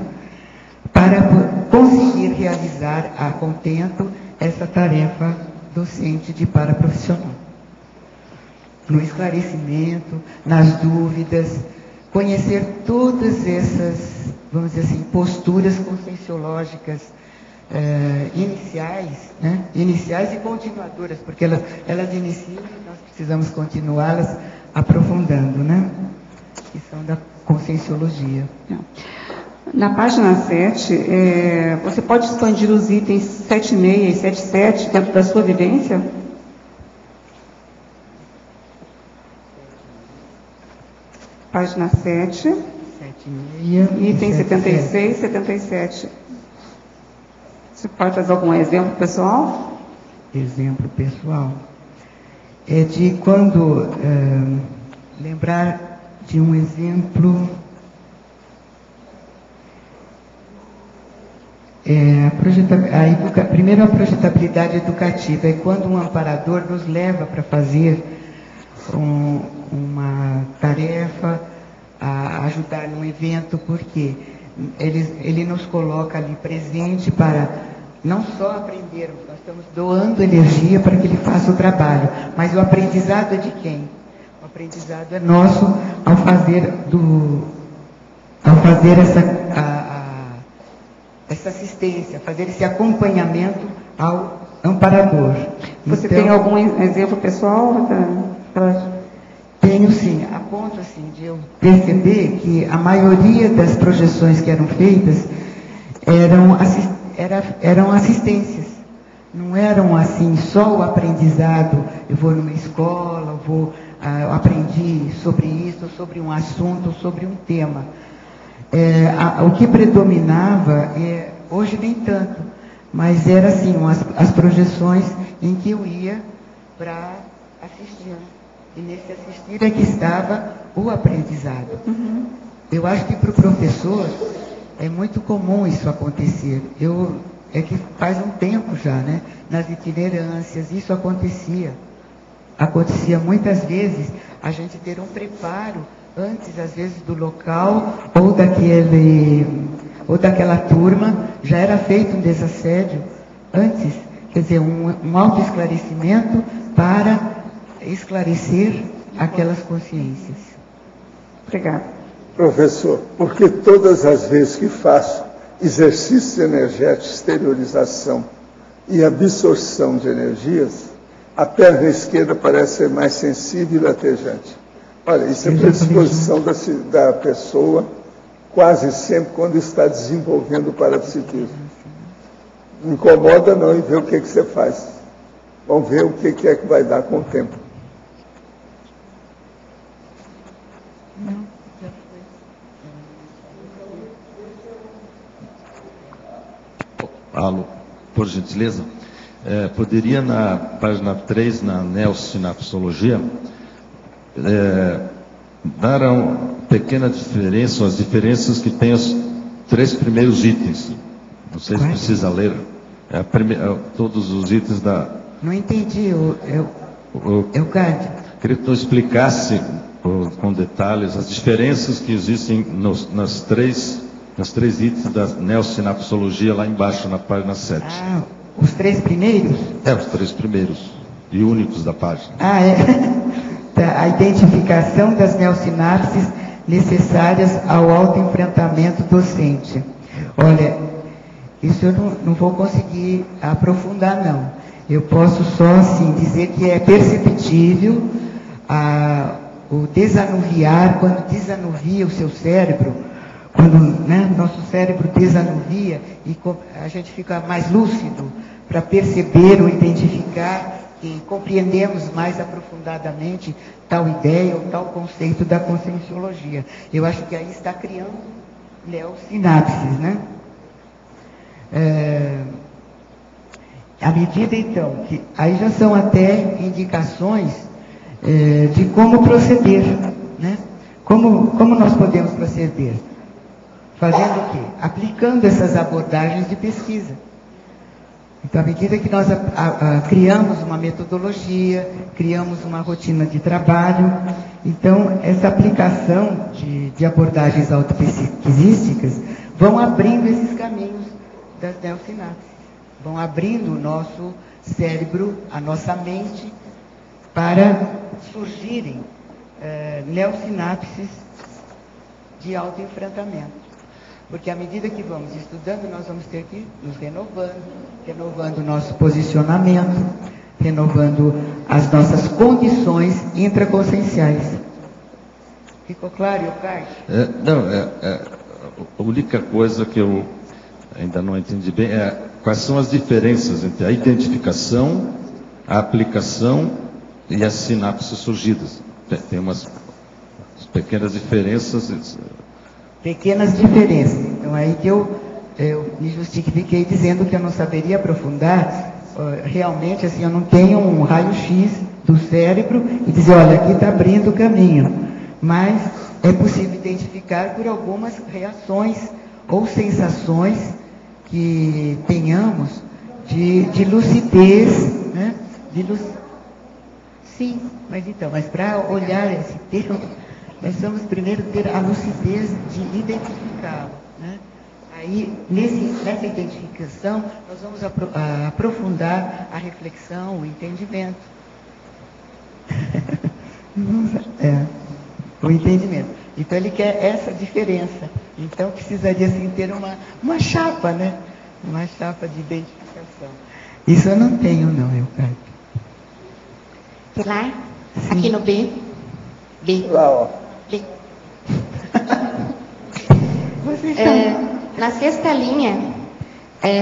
para conseguir realizar a contento essa tarefa docente de paraprofissional. No esclarecimento, nas dúvidas, conhecer todas essas, vamos dizer assim, posturas conscienciológicas iniciais, né? Iniciais e continuadoras, porque elas iniciam e nós precisamos continuá-las aprofundando, né? Que são da conscienciologia. Na página 7, você pode expandir os itens 7.6 e 7.7 dentro da sua vivência? Página 7, item 76 e 77. Você pode fazer algum exemplo pessoal? Exemplo pessoal. É de quando, lembrar de um exemplo, primeiro a projetabilidade educativa, é quando um amparador nos leva para fazer uma tarefa, a ajudar num evento, porque ele nos coloca ali presente para não só aprendermos, nós estamos doando energia para que ele faça o trabalho, mas o aprendizado é de quem? O aprendizado é nosso ao fazer essa assistência, fazer esse acompanhamento ao amparador. Você então, tem algum exemplo pessoal? Tenho sim, a ponto assim, de eu perceber que a maioria das projeções que eram feitas eram assistências. Não eram assim só o aprendizado, eu vou numa escola, eu aprendi sobre isso, sobre um assunto, sobre um tema. O que predominava, hoje nem tanto, mas era assim, as projeções em que eu ia para assistir. E nesse assistir é que estava o aprendizado. Eu acho que para o professor é muito comum isso acontecer. É que faz um tempo já, né? Nas itinerâncias, isso acontecia. Acontecia muitas vezes a gente ter um preparo antes, às vezes, do local ou daquela turma, já era feito um desassédio antes. Quer dizer, um autoesclarecimento para esclarecer aquelas consciências. Obrigada. Professor, porque todas as vezes que faço exercício energético, exteriorização e absorção de energias, a perna esquerda parece ser mais sensível e latejante. Olha, isso é predisposição da pessoa, quase sempre quando está desenvolvendo o parapsiquismo. Não incomoda não e vê o que você faz. Vamos ver o que é que vai dar com o tempo. Alô, por gentileza, poderia na página 3, na neossinapsologia, dar uma pequena diferença, as diferenças que tem os 3 primeiros itens. Não sei se precisa ler todos os itens da... Não entendi, Eucádio. Queria que tu explicasse com com detalhes as diferenças que existem nas três itens da neossinapsologia lá embaixo, na página 7. Ah, os 3 primeiros? Os 3 primeiros e únicos da página. A identificação das neossinapses necessárias ao autoenfrentamento docente. Olha, isso eu não vou conseguir aprofundar, não. Eu posso só, assim, dizer que é perceptível o desanuviar, quando desanuvia o seu cérebro, quando nosso cérebro desanuvia e a gente fica mais lúcido para perceber ou identificar e compreendemos mais aprofundadamente tal ideia ou tal conceito da conscienciologia. Eu acho que aí está criando neossinapses, né? À medida, então, que aí já são até indicações de como proceder, né? Como nós podemos proceder? Fazendo o quê? Aplicando essas abordagens de pesquisa. Então, à medida que nós criamos uma metodologia, criamos uma rotina de trabalho, então, essa aplicação de abordagens autopesquisísticas vão abrindo esses caminhos das neossinapses, vão abrindo o nosso cérebro, a nossa mente, para surgirem neossinapses de autoenfrentamento. Porque à medida que vamos estudando, nós vamos ter que nos renovando o nosso posicionamento, renovando as nossas condições intraconscienciais. Ficou claro, Eucardi? A única coisa que eu ainda não entendi bem é quais são as diferenças entre a identificação, a aplicação e as sinapses surgidas. Tem umas pequenas diferenças. Pequenas diferenças. Então, aí que eu me justifiquei dizendo que eu não saberia aprofundar. Realmente, assim, eu não tenho um raio-x do cérebro e dizer, olha, aqui está abrindo o caminho. Mas é possível identificar por algumas reações ou sensações que tenhamos de lucidez, né? Sim, mas para olhar esse termo, nós vamos primeiro ter a lucidez de identificá-lo, né? Aí, nessa identificação, nós vamos aprofundar a reflexão, o entendimento. O entendimento. Então, ele quer essa diferença. Então, precisaria, assim, ter uma chapa, né? Uma chapa de identificação. Isso eu não tenho, não, Eucardi. Lá? Sim. Aqui no B. Lá, ó. B. Na 6ª linha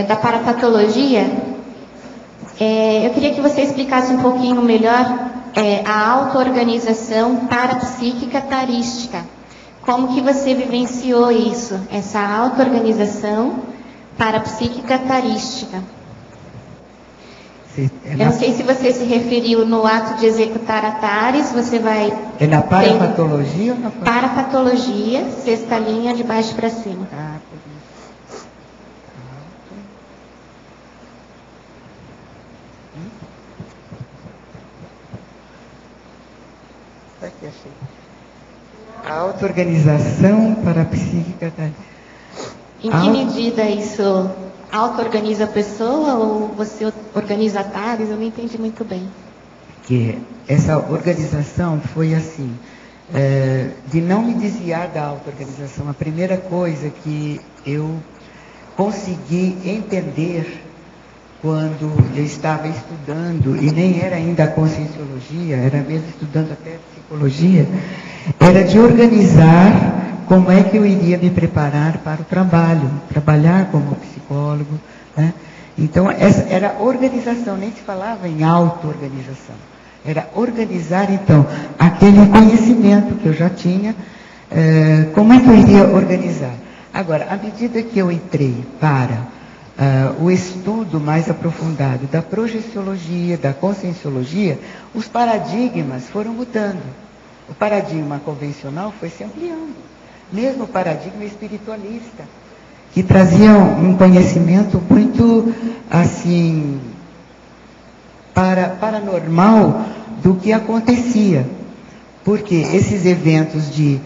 da parapatologia, eu queria que você explicasse um pouquinho melhor a auto-organização parapsíquica tarística. Como que você vivenciou isso, essa auto-organização parapsíquica tarística? Eu não sei se você se referiu no ato de executar a tares, você vai... É na parapatologia ou na... Parapatologia, 6ª linha, de baixo para cima. Por isso. Aqui, achei. A auto-organização parapsíquica tarística. Em que medida isso... auto-organiza a pessoa ou você organiza tares? Eu não entendi muito bem. Que essa organização foi assim, de não me desviar da auto-organização. A primeira coisa que eu consegui entender quando eu estava estudando, e nem era ainda a conscienciologia, era mesmo estudando até psicologia, era de organizar como é que eu iria me preparar para o trabalho, trabalhar como psicólogo, né? Então, essa era organização, nem se falava em auto-organização. Era organizar, então, aquele conhecimento que eu já tinha, como é que eu iria organizar. Agora, à medida que eu entrei para o estudo mais aprofundado da projeciologia, da conscienciologia, os paradigmas foram mudando. O paradigma convencional foi se ampliando. Mesmo o paradigma espiritualista, que trazia um conhecimento muito, assim, paranormal do que acontecia. porque esses eventos de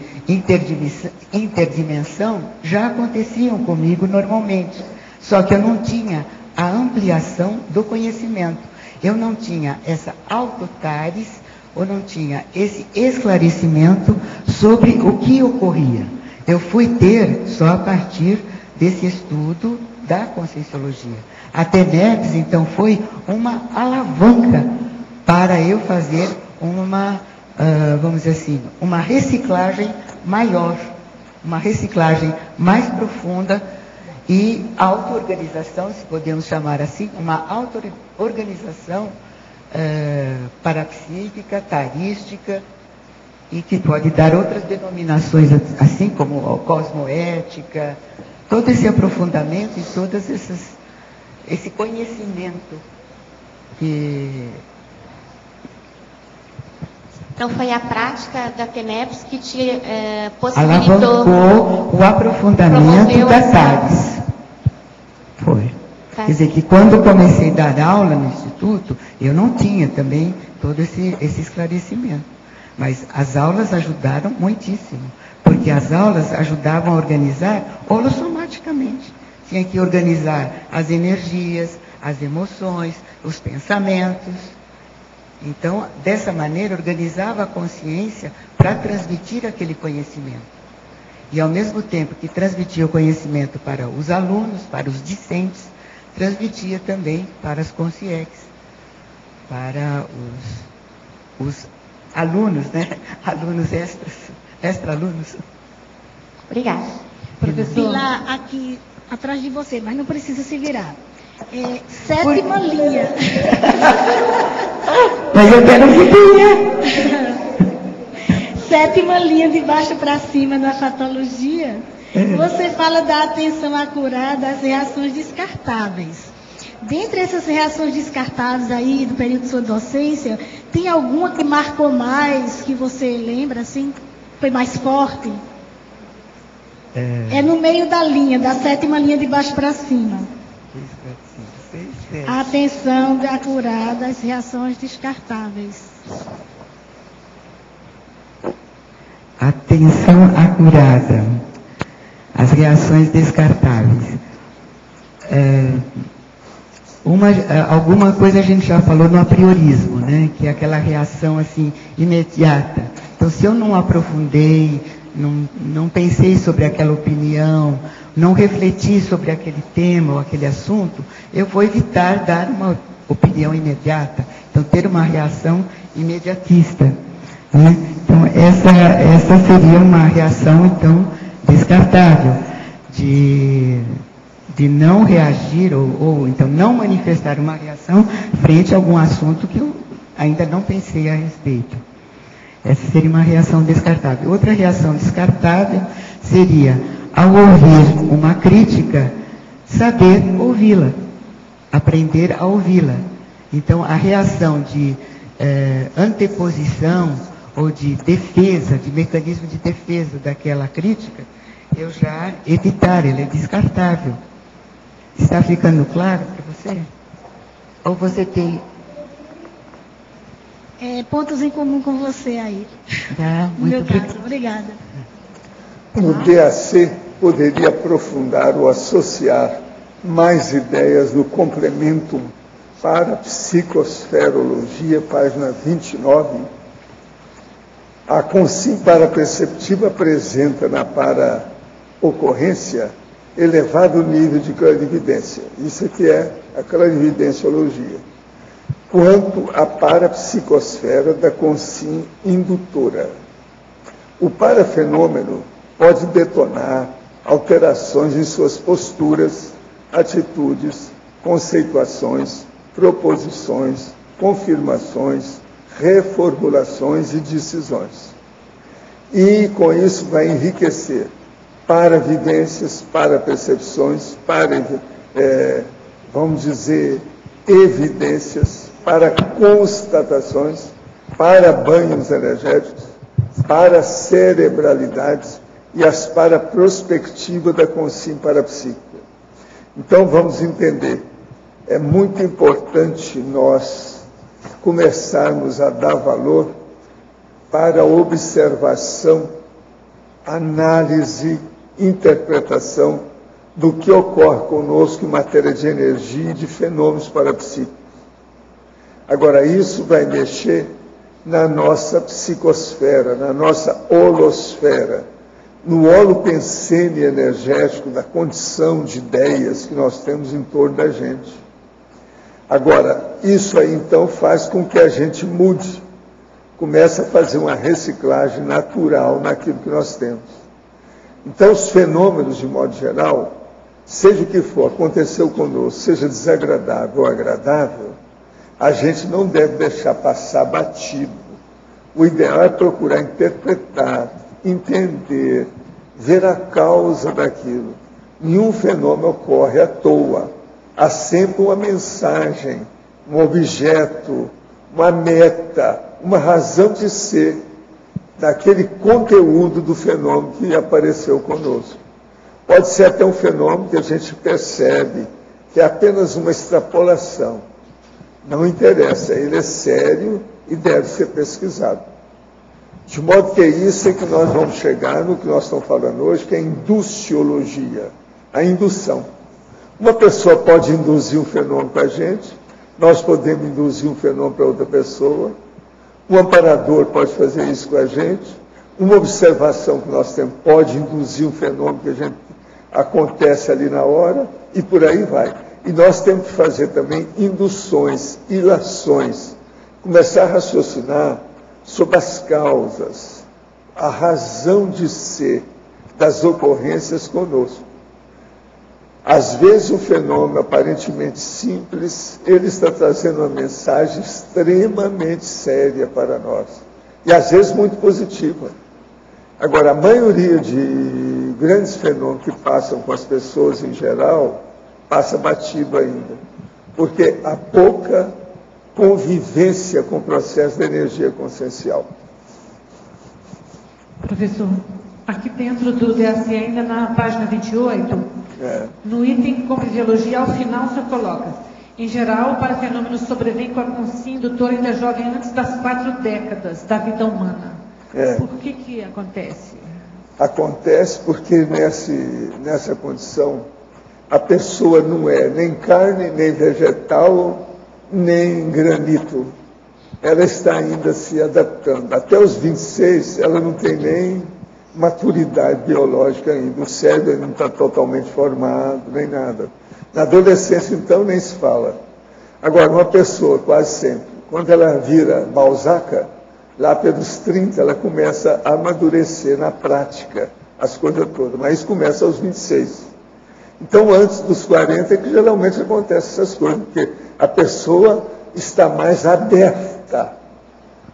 interdimensão já aconteciam comigo normalmente, só que eu não tinha a ampliação do conhecimento, eu não tinha essa autotares, ou não tinha esse esclarecimento sobre o que ocorria. Eu fui ter só a partir desse estudo da Conscienciologia. A TENEPS, então, foi uma alavanca para eu fazer uma, vamos dizer assim, uma reciclagem maior, uma reciclagem mais profunda e auto-organização, se podemos chamar assim, uma auto-organização parapsíquica, tarística, e que pode dar outras denominações, assim como cosmoética, todo esse aprofundamento e todas esse conhecimento que... Então foi a prática da TENEPS que te possibilitou... alavancou o aprofundamento da TARES. Foi. Quer dizer que quando eu comecei a dar aula no Instituto, eu não tinha também todo esse esclarecimento. Mas as aulas ajudaram muitíssimo, porque as aulas ajudavam a organizar holossomaticamente. Tinha que organizar as energias, as emoções, os pensamentos. Então, dessa maneira, organizava a consciência para transmitir aquele conhecimento. E, ao mesmo tempo que transmitia o conhecimento para os alunos, para os discentes, transmitia também para as consciex, para os alunos, né? Alunos extra-alunos. Obrigada. Professor, lá aqui atrás de você, mas não precisa se virar. Sétima linha. Mas eu quero virar. Sétima linha de baixo para cima na fatologia. Você fala da atenção acurada às reações descartáveis. Dentre essas reações descartáveis aí do período de sua docência, tem alguma que marcou mais, que você lembra, assim, foi mais forte? É no meio da linha, da sétima linha de baixo para cima. A atenção acurada às reações descartáveis. Atenção acurada às reações descartáveis. Alguma coisa a gente já falou no apriorismo, né? Que é aquela reação assim imediata. Então, se eu não aprofundei, não pensei sobre aquela opinião, não refleti sobre aquele tema ou aquele assunto, eu vou evitar dar uma opinião imediata. Então, ter uma reação imediatista, né? Então, essa seria uma reação, então, descartável, de não reagir ou então não manifestar uma reação frente a algum assunto que eu ainda não pensei a respeito. Essa seria uma reação descartável. Outra reação descartável seria, ao ouvir uma crítica, saber ouvi-la, aprender a ouvi-la. Então, a reação de anteposição ou de defesa, de mecanismo de defesa daquela crítica, eu já evitar, ela é descartável. Está ficando claro para você? Ou você tem... pontos em comum com você aí. Muito obrigada. No DAC, poderia aprofundar ou associar mais ideias no complemento para psicosferologia, página 29. A consim paraperceptiva apresenta na para-ocorrência elevado nível de clarividência. Isso aqui é a clarividenciologia. Quanto à parapsicosfera da consim indutora. O parafenômeno pode detonar alterações em suas posturas, atitudes, conceituações, proposições, confirmações, reformulações e decisões. E com isso vai enriquecer para vivências, para percepções, para, vamos dizer, evidências, para constatações, para banhos energéticos, para cerebralidades e as para prospectiva da consciência parapsíquica. Então vamos entender, é muito importante nós começarmos a dar valor para observação, análise, interpretação do que ocorre conosco em matéria de energia e de fenômenos parapsíquicos. Agora, isso vai mexer na nossa psicosfera, na nossa holosfera, no holopensene energético da condição de ideias que nós temos em torno da gente. Agora, isso aí então faz com que a gente mude, comece a fazer uma reciclagem natural naquilo que nós temos. Então, os fenômenos, de modo geral, seja o que for, aconteceu conosco, seja desagradável ou agradável, a gente não deve deixar passar batido. O ideal é procurar interpretar, entender, ver a causa daquilo. Nenhum fenômeno ocorre à toa. Há sempre uma mensagem, um objeto, uma meta, uma razão de ser daquele conteúdo do fenômeno que apareceu conosco. Pode ser até um fenômeno que a gente percebe que é apenas uma extrapolação. Não interessa, ele é sério e deve ser pesquisado. De modo que é isso que nós vamos chegar no que nós estamos falando hoje, que é a induciologia, a indução. Uma pessoa pode induzir um fenômeno para a gente, nós podemos induzir um fenômeno para outra pessoa, um amparador pode fazer isso com a gente, uma observação que nós temos pode induzir um fenômeno que a gente acontece ali na hora, e por aí vai. E nós temos que fazer também induções, ilações, começar a raciocinar sobre as causas, a razão de ser das ocorrências conosco. Às vezes um fenômeno aparentemente simples, ele está trazendo uma mensagem extremamente séria para nós. E às vezes muito positiva. Agora, a maioria de grandes fenômenos que passam com as pessoas em geral, passa batido ainda. Porque há pouca convivência com o processo da energia consciencial. Professor, aqui dentro do DAC, ainda na página 28, no item Conviviologia, ao final você coloca: em geral, para fenômenos sobrevêm com a consciência indutora ainda jovem antes das 4 décadas da vida humana. Por que acontece? Acontece porque nessa condição a pessoa não é nem carne, nem vegetal, nem granito. Ela está ainda se adaptando. Até os 26, ela não tem nem maturidade biológica ainda. O cérebro não está totalmente formado, nem nada. Na adolescência, então, nem se fala. Agora, uma pessoa, quase sempre, quando ela vira Balzaca, lá pelos 30, ela começa a amadurecer na prática as coisas todas. Mas isso começa aos 26. Então, antes dos 40 é que geralmente acontecem essas coisas, porque a pessoa está mais aberta.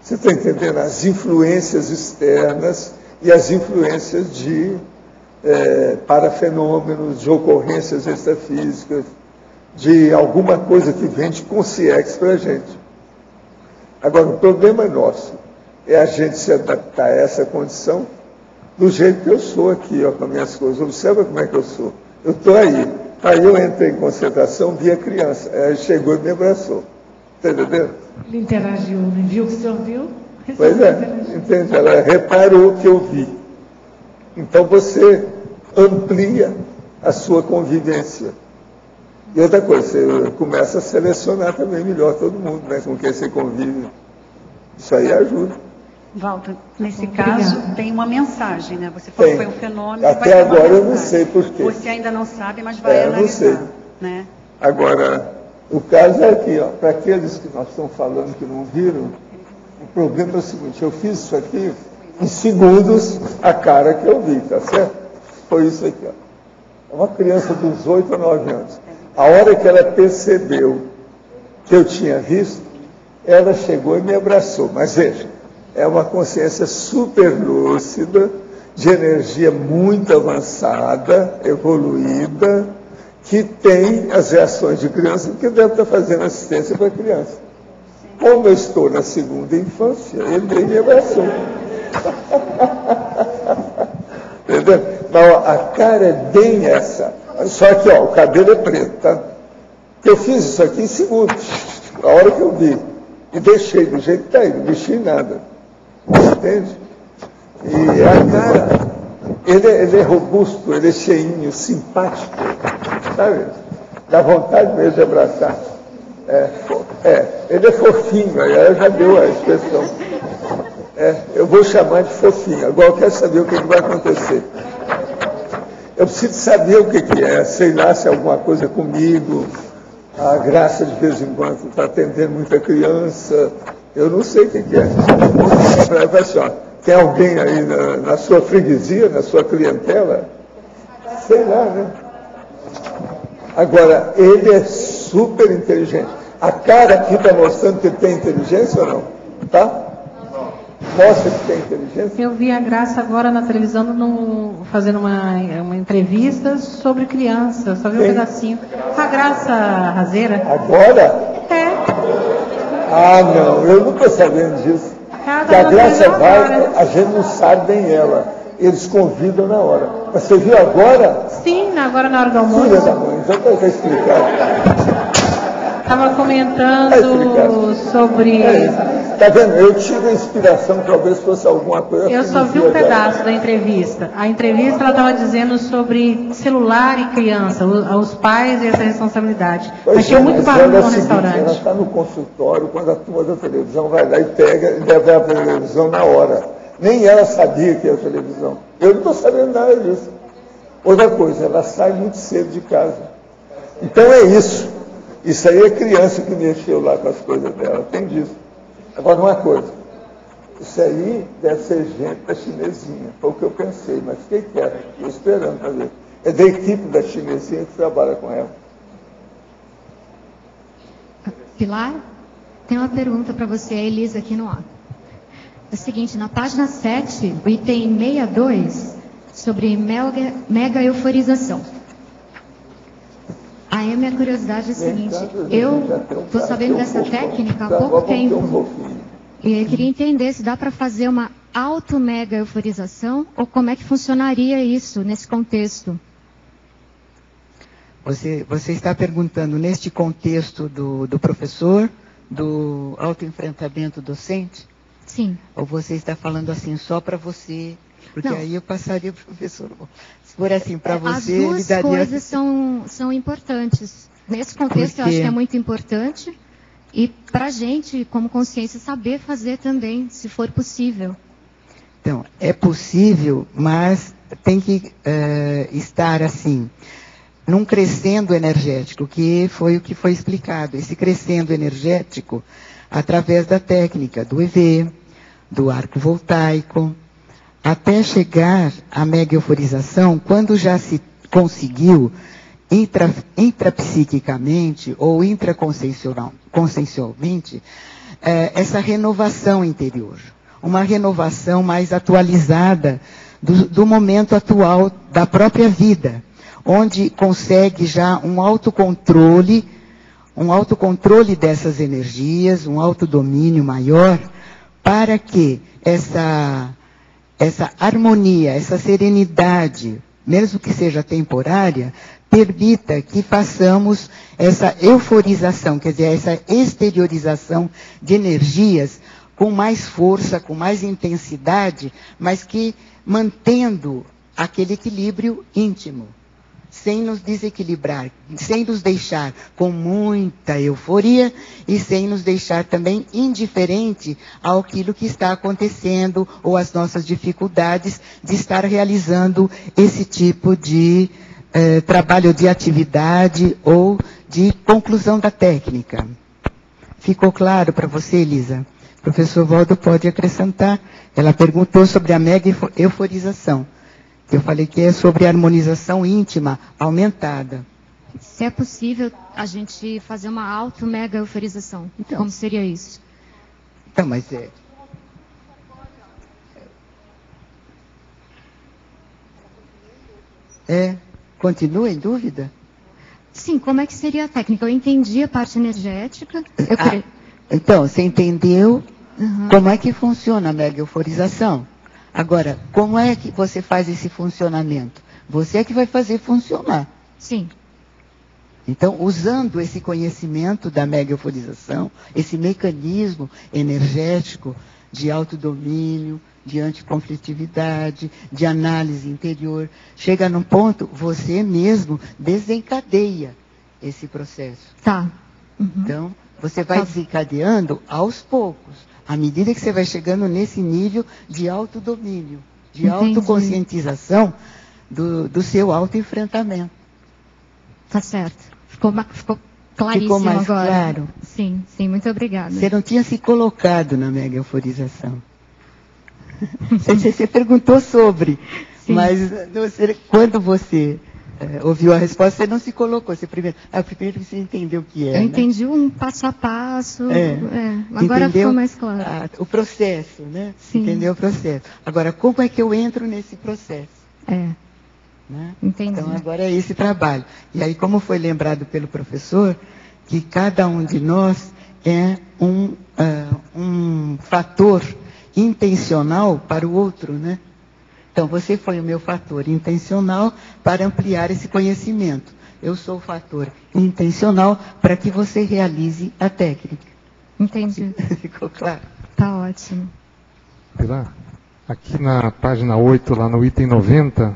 Você está entendendo? As influências externas e as influências de parafenômenos, de ocorrências extrafísicas, de alguma coisa que vem de consciência para a gente. Agora, o problema nosso é a gente se adaptar a essa condição do jeito que eu sou aqui, ó, com as minhas coisas. Observa como é que eu sou. Eu estou aí. Aí eu entrei em concentração, vi a criança. Aí chegou e me abraçou. Está entendendo? Ele interagiu, né? Viu o que o senhor viu? Pois é, entende? Ela reparou que eu vi. Então você amplia a sua convivência. E outra coisa, você começa a selecionar também melhor todo mundo, né? Com quem você convive. Isso aí ajuda. Walter, nesse caso, tem uma mensagem, né? Você falou que foi um fenômeno. Até agora eu não sei por quê. Você ainda não sabe, mas vai analisar. Né? Agora, o caso é aqui, ó, para aqueles que nós estamos falando que não viram, o problema é o seguinte: eu fiz isso aqui em segundos, a cara que eu vi, tá certo? Foi isso aqui, ó. É uma criança dos 8 a 9 anos. A hora que ela percebeu que eu tinha visto, ela chegou e me abraçou. Mas veja, é uma consciência super lúcida, de energia muito avançada, evoluída, que tem as reações de criança, porque deve estar fazendo assistência para a criança. Como eu estou na segunda infância, ele nem me abraçou. Entendeu? Não, a cara é bem essa. Só que, ó, o cabelo é preto, tá? Eu fiz isso aqui em segundos, a hora que eu vi. E deixei do jeito que está aí, não mexi em nada. Entende? E a cara, ele é robusto, ele é cheinho, simpático, sabe? Dá vontade mesmo de abraçar. Ele é fofinho, aí já deu a expressão. Eu vou chamar de fofinho. Agora eu quero saber o que vai acontecer. Eu preciso saber o que é, sei lá se é alguma coisa comigo. A Graça de vez em quando está atendendo muita criança. Eu não sei o que é. Assim, ó, tem alguém aí na sua freguesia, na sua clientela? Sei lá, né? Agora, ele é super inteligente. A cara aqui está mostrando que tem inteligência ou não? Tá? Mostra que tem inteligência? Eu vi a Graça agora na televisão fazendo uma entrevista sobre criança, só vi um pedacinho. A Graça Razeira. Agora? Ah, não, eu não estou sabendo disso. Que a Graça vai, a gente não sabe bem ela. Eles convidam na hora. Mas você viu agora? Sim, agora na hora do almoço. Filha da mãe, já está explicado. Estava comentando sobre... Está vendo? Eu tive a inspiração, talvez fosse alguma coisa... Eu só vi um pedaço da entrevista. A entrevista, ela estava dizendo sobre celular e criança, os pais e essa responsabilidade. Mas tinha muito barulho no restaurante. Ela está no consultório, quando a turma da televisão vai lá e pega e leva a televisão na hora. Nem ela sabia que era televisão. Eu não estou sabendo nada disso. Outra coisa, ela sai muito cedo de casa. Então é isso. Isso aí é criança que mexeu lá com as coisas dela. Tem disso. Agora, uma coisa. Isso aí deve ser gente da chinesinha. Foi o que eu pensei, mas fiquei quieto. Estou esperando para ver. É da equipe da chinesinha que trabalha com ela. Pilar, tem uma pergunta para você, a Elisa, aqui no ar. É o seguinte, na página 7, o item 62, sobre mega euforização. A minha curiosidade é a seguinte, eu estou sabendo dessa técnica há pouco tempo, e eu queria entender se dá para fazer uma auto-mega euforização, ou como é que funcionaria isso nesse contexto. Você está perguntando neste contexto do professor, do autoenfrentamento docente? Sim. Ou você está falando assim só para você? Porque Não. aí eu passaria para o professor. Se for assim para você, as duas coisas são importantes. Nesse contexto, eu acho que é muito importante. E para a gente, como consciência, saber fazer também, se for possível. Então, é possível, mas tem que estar assim, num crescendo energético, que foi o que foi explicado. Esse crescendo energético, através da técnica do EV, do arco voltaico, até chegar à mega euforização, quando já se conseguiu intrapsiquicamente ou intraconsciencialmente essa renovação interior. Uma renovação mais atualizada do momento atual da própria vida, onde consegue já um autocontrole dessas energias, um autodomínio maior, para que essa harmonia, essa serenidade, mesmo que seja temporária, permita que façamos essa euforização, quer dizer, essa exteriorização de energias com mais força, com mais intensidade, mas que mantendo aquele equilíbrio íntimo, sem nos desequilibrar, sem nos deixar com muita euforia e sem nos deixar também indiferente àquilo que está acontecendo ou às nossas dificuldades de estar realizando esse tipo de trabalho de atividade ou de conclusão da técnica. Ficou claro para você, Elisa? O professor Waldo pode acrescentar. Ela perguntou sobre a mega euforização. Eu falei que é sobre a harmonização íntima aumentada. Se é possível a gente fazer uma auto-mega euforização, então, como seria isso? Então, mas continua em dúvida? Sim, como é que seria a técnica? Eu entendi a parte energética. Então, você entendeu como é que funciona a mega euforização? Agora, como é que você faz esse funcionamento? Você é que vai fazer funcionar. Sim. Então, usando esse conhecimento da mega euforização, esse mecanismo energético de autodomínio, de anticonflitividade, de análise interior. Chega num ponto, você mesmo desencadeia esse processo. Tá. Uhum. Então, você vai desencadeando aos poucos, à medida que você vai chegando nesse nível de autodomínio, de autoconscientização do seu autoenfrentamento. Tá certo. Ficou claríssimo Ficou mais agora. Claro. Sim, muito obrigada. Você não tinha se colocado na mega euforização. Você perguntou sobre, sim, mas quando você ouviu a resposta, você não se colocou. Primeiro você entendeu o que é. Eu entendi um passo a passo. Agora entendeu ficou mais claro. O processo, né? Sim. Entendeu o processo. Agora, como é que eu entro nesse processo? Né? Entendi. Então, agora é esse trabalho. E aí, como foi lembrado pelo professor, que cada um de nós é um fator intencional para o outro, né? Então, você foi o meu fator intencional para ampliar esse conhecimento. Eu sou o fator intencional para que você realize a técnica. Entendi. Ficou claro? Tá ótimo. Pilar, aqui na página 8, lá no item 90,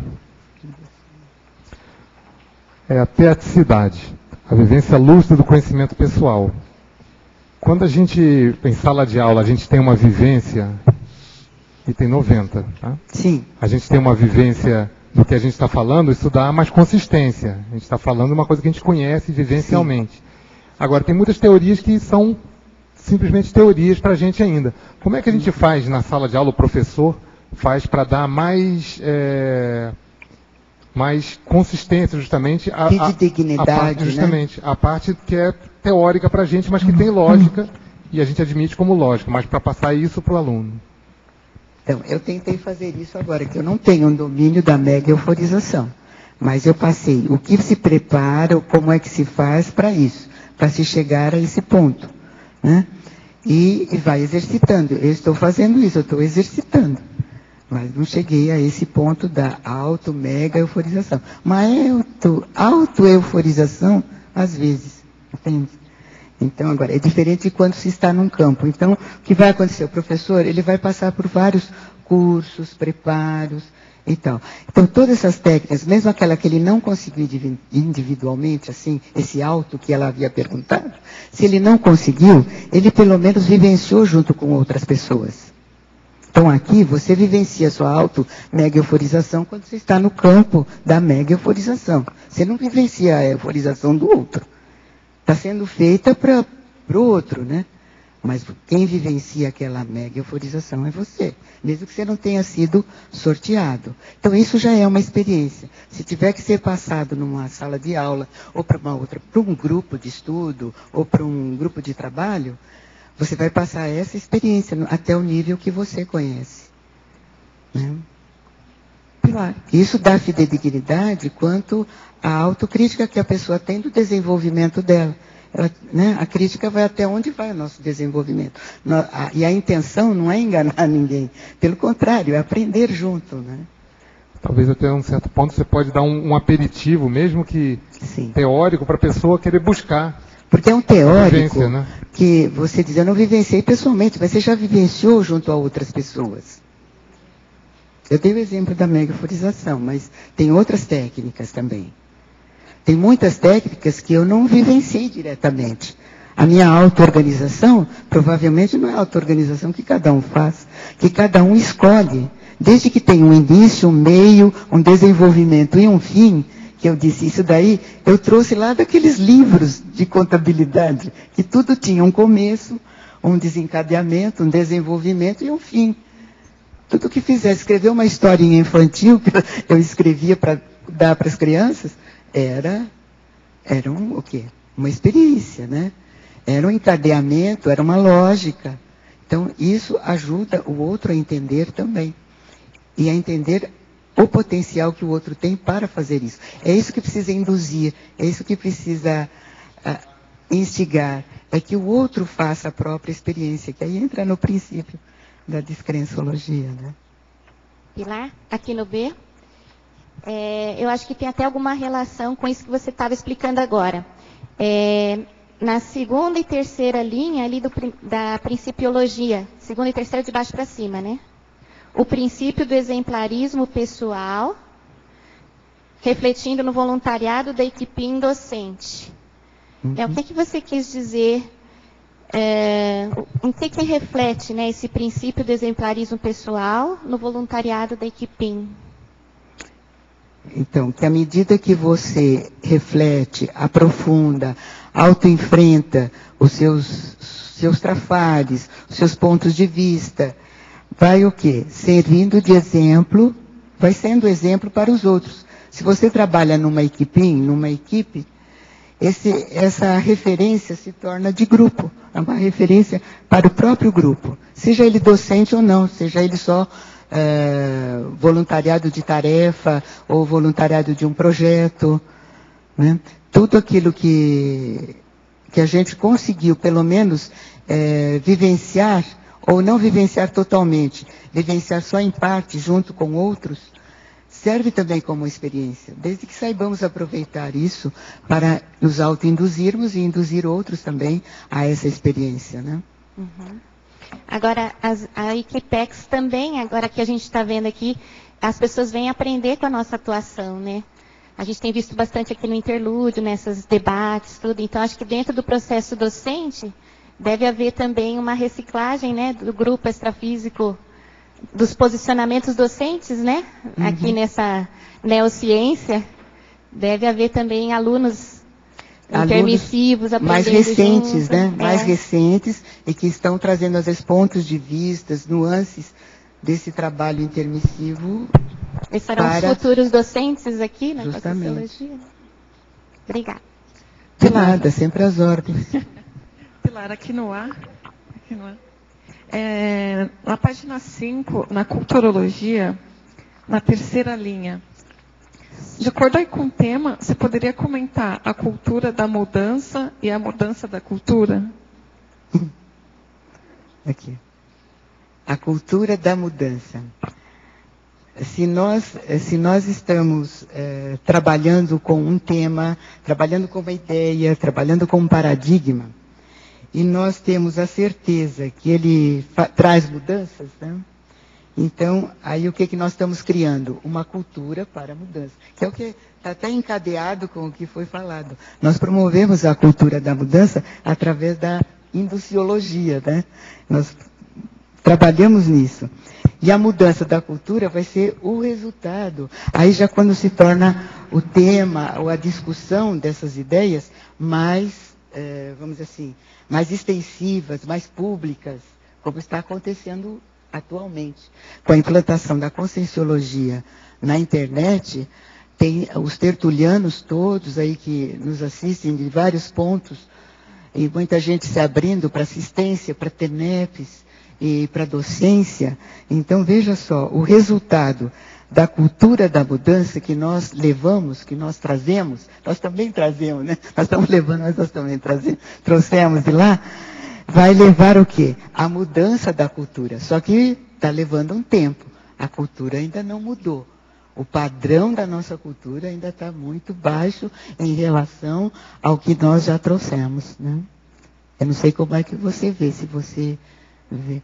é a teaticidade, a vivência lúcida do conhecimento pessoal. Quando a gente, em sala de aula, a gente tem uma vivência, item 90, tá? Sim. A gente tem uma vivência do que a gente está falando, isso dá mais consistência. A gente está falando uma coisa que a gente conhece vivencialmente. Sim. Agora, tem muitas teorias que são simplesmente teorias para a gente ainda. Como é que a gente faz na sala de aula, o professor faz para dar mais consistência justamente a parte que é teórica para a gente, mas que tem lógica, e a gente admite como lógica, mas para passar isso para o aluno. Então, eu tentei fazer isso agora, que eu não tenho um domínio da mega euforização, mas eu passei o que se prepara, como é que se faz para isso, para se chegar a esse ponto, né? E vai exercitando. Eu estou fazendo isso, eu estou exercitando. Mas não cheguei a esse ponto da auto-mega euforização. Mas auto-euforização, às vezes, entende? Então, agora, é diferente de quando se está num campo. Então, o que vai acontecer? O professor, ele vai passar por vários cursos, preparos e tal. Então, todas essas técnicas, mesmo aquela que ele não conseguiu individualmente, assim, esse auto que ela havia perguntado, se ele não conseguiu, ele pelo menos vivenciou junto com outras pessoas. Então, aqui, você vivencia a sua auto-mega euforização quando você está no campo da mega euforização. Você não vivencia a euforização do outro. Está sendo feita para o outro, né? Mas quem vivencia aquela mega euforização é você, mesmo que você não tenha sido sorteado. Então, isso já é uma experiência. Se tiver que ser passado numa sala de aula, ou para uma outra, para um grupo de estudo, ou para um grupo de trabalho, você vai passar essa experiência até o nível que você conhece. Né? Isso dá fidedignidade quanto à autocrítica que a pessoa tem do desenvolvimento dela. Né? A crítica vai até onde vai o nosso desenvolvimento. E a intenção não é enganar ninguém. Pelo contrário, é aprender junto. Né? Talvez até um certo ponto você pode dar um aperitivo, mesmo que teórico, para a pessoa querer buscar. Porque é um teórico que você diz, eu não vivenciei pessoalmente, mas você já vivenciou junto a outras pessoas. Eu dei o exemplo da mega euforização, mas tem outras técnicas também. Tem muitas técnicas que eu não vivenciei diretamente. A minha auto-organização, provavelmente não é a auto-organização que cada um faz, que cada um escolhe. Desde que tem um início, um meio, um desenvolvimento e um fim, que eu disse, isso daí, eu trouxe lá daqueles livros de contabilidade, que tudo tinha um começo, um desencadeamento, um desenvolvimento e um fim. Tudo que fizesse, escrever uma historinha infantil, que eu escrevia para dar para as crianças, era o quê? Uma experiência, né? Era um encadeamento, era uma lógica. Então, isso ajuda o outro a entender também. E a entender o potencial que o outro tem para fazer isso. É isso que precisa induzir, é isso que precisa instigar, é que o outro faça a própria experiência, que aí entra no princípio da descrençologia. Né? Pilar, aqui no B, eu acho que tem até alguma relação com isso que você estava explicando agora. na segunda e terceira linha ali da principiologia, segunda e terceira de baixo para cima, né? O princípio do exemplarismo pessoal, refletindo no voluntariado da equipe docente. O que você quis dizer? Em que reflete, né, esse princípio do exemplarismo pessoal no voluntariado da equipe? Então, que à medida que você reflete, aprofunda, autoenfrenta os seus trafares, os seus pontos de vista, vai o quê? Servindo de exemplo, vai sendo exemplo para os outros. Se você trabalha numa equipe, essa referência se torna de grupo, é uma referência para o próprio grupo, seja ele docente ou não, seja ele só voluntariado de tarefa ou voluntariado de um projeto, né? Tudo aquilo que a gente conseguiu, pelo menos, vivenciar, ou não vivenciar totalmente, vivenciar só em parte, junto com outros, serve também como experiência, desde que saibamos aproveitar isso para nos autoinduzirmos e induzir outros também a essa experiência, né? Agora, a Equipex também, agora que a gente está vendo aqui, as pessoas vêm aprender com a nossa atuação, né? A gente tem visto bastante aqui no interlúdio, nesses debates, tudo. Então, acho que dentro do processo docente, deve haver também uma reciclagem, né, do grupo extrafísico, dos posicionamentos docentes, né? Aqui nessa neociência, deve haver também alunos intermissivos, mais recentes, juntos, né? Mais recentes e que estão trazendo às vezes pontos de vista, nuances desse trabalho intermissivo. Esses serão os futuros docentes aqui na Justamente. Obrigada. De nada, sempre às ordens. Pilar, aqui no ar. Na página 5, na culturologia, na terceira linha. De acordo aí com o tema, você poderia comentar a cultura da mudança e a mudança da cultura? Aqui. A cultura da mudança. Se nós estamos trabalhando com um tema, trabalhando com uma ideia, trabalhando com um paradigma, e nós temos a certeza que ele traz mudanças, né? Então, aí o que nós estamos criando? Uma cultura para a mudança, que é o que está até encadeado com o que foi falado. Nós promovemos a cultura da mudança através da induciologia, né? Nós trabalhamos nisso. E a mudança da cultura vai ser o resultado. Aí já quando se torna o tema ou a discussão dessas ideias mais, vamos dizer assim, mais extensivas, mais públicas, como está acontecendo atualmente. Com a implantação da conscienciologia na internet, tem os tertulianos todos aí que nos assistem de vários pontos, e muita gente se abrindo para assistência, para TENEPs e para docência. Então, veja só, o resultado da cultura da mudança que nós levamos, que nós trazemos, nós também trazemos, né? Nós estamos levando, mas nós também trouxemos de lá, vai levar o quê? A mudança da cultura. Só que está levando um tempo. A cultura ainda não mudou. O padrão da nossa cultura ainda está muito baixo em relação ao que nós já trouxemos, né? Eu não sei como é que você vê, se você vê.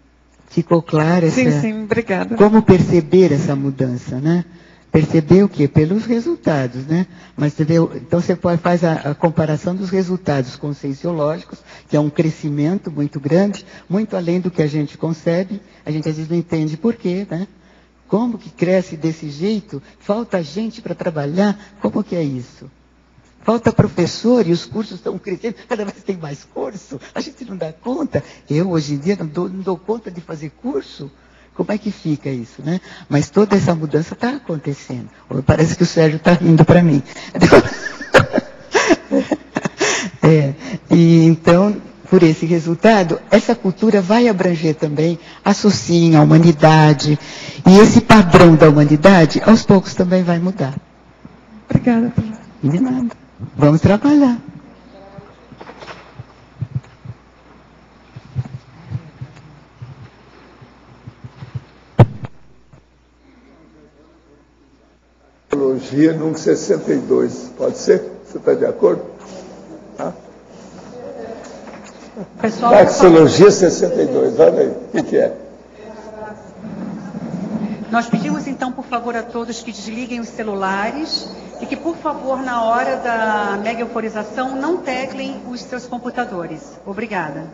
Ficou claro Sim, obrigada. Como perceber essa mudança, né? Perceber o quê? Pelos resultados, né? Mas então você faz a comparação dos resultados conscienciológicos, que é um crescimento muito grande, muito além do que a gente concebe. A gente às vezes não entende por quê, né? Como que cresce desse jeito? Falta gente para trabalhar? Como que é isso? Falta professor e os cursos estão crescendo, cada vez tem mais curso, a gente não dá conta. Eu, hoje em dia, não dou conta de fazer curso. Como é que fica isso, né? Mas toda essa mudança está acontecendo. Parece que o Sérgio está rindo para mim. E então, por esse resultado, essa cultura vai abranger também a socinha, a humanidade. E esse padrão da humanidade, aos poucos, também vai mudar. Obrigada. De nada. Vamos trabalhar. Teologia número 62, pode ser? Você está de acordo? Tá? Pessoal, Taxologia 62, olha aí, o que é? Nós pedimos então, por favor, a todos que desliguem os celulares e que, por favor, na hora da mega euforização, não teclem os seus computadores. Obrigada.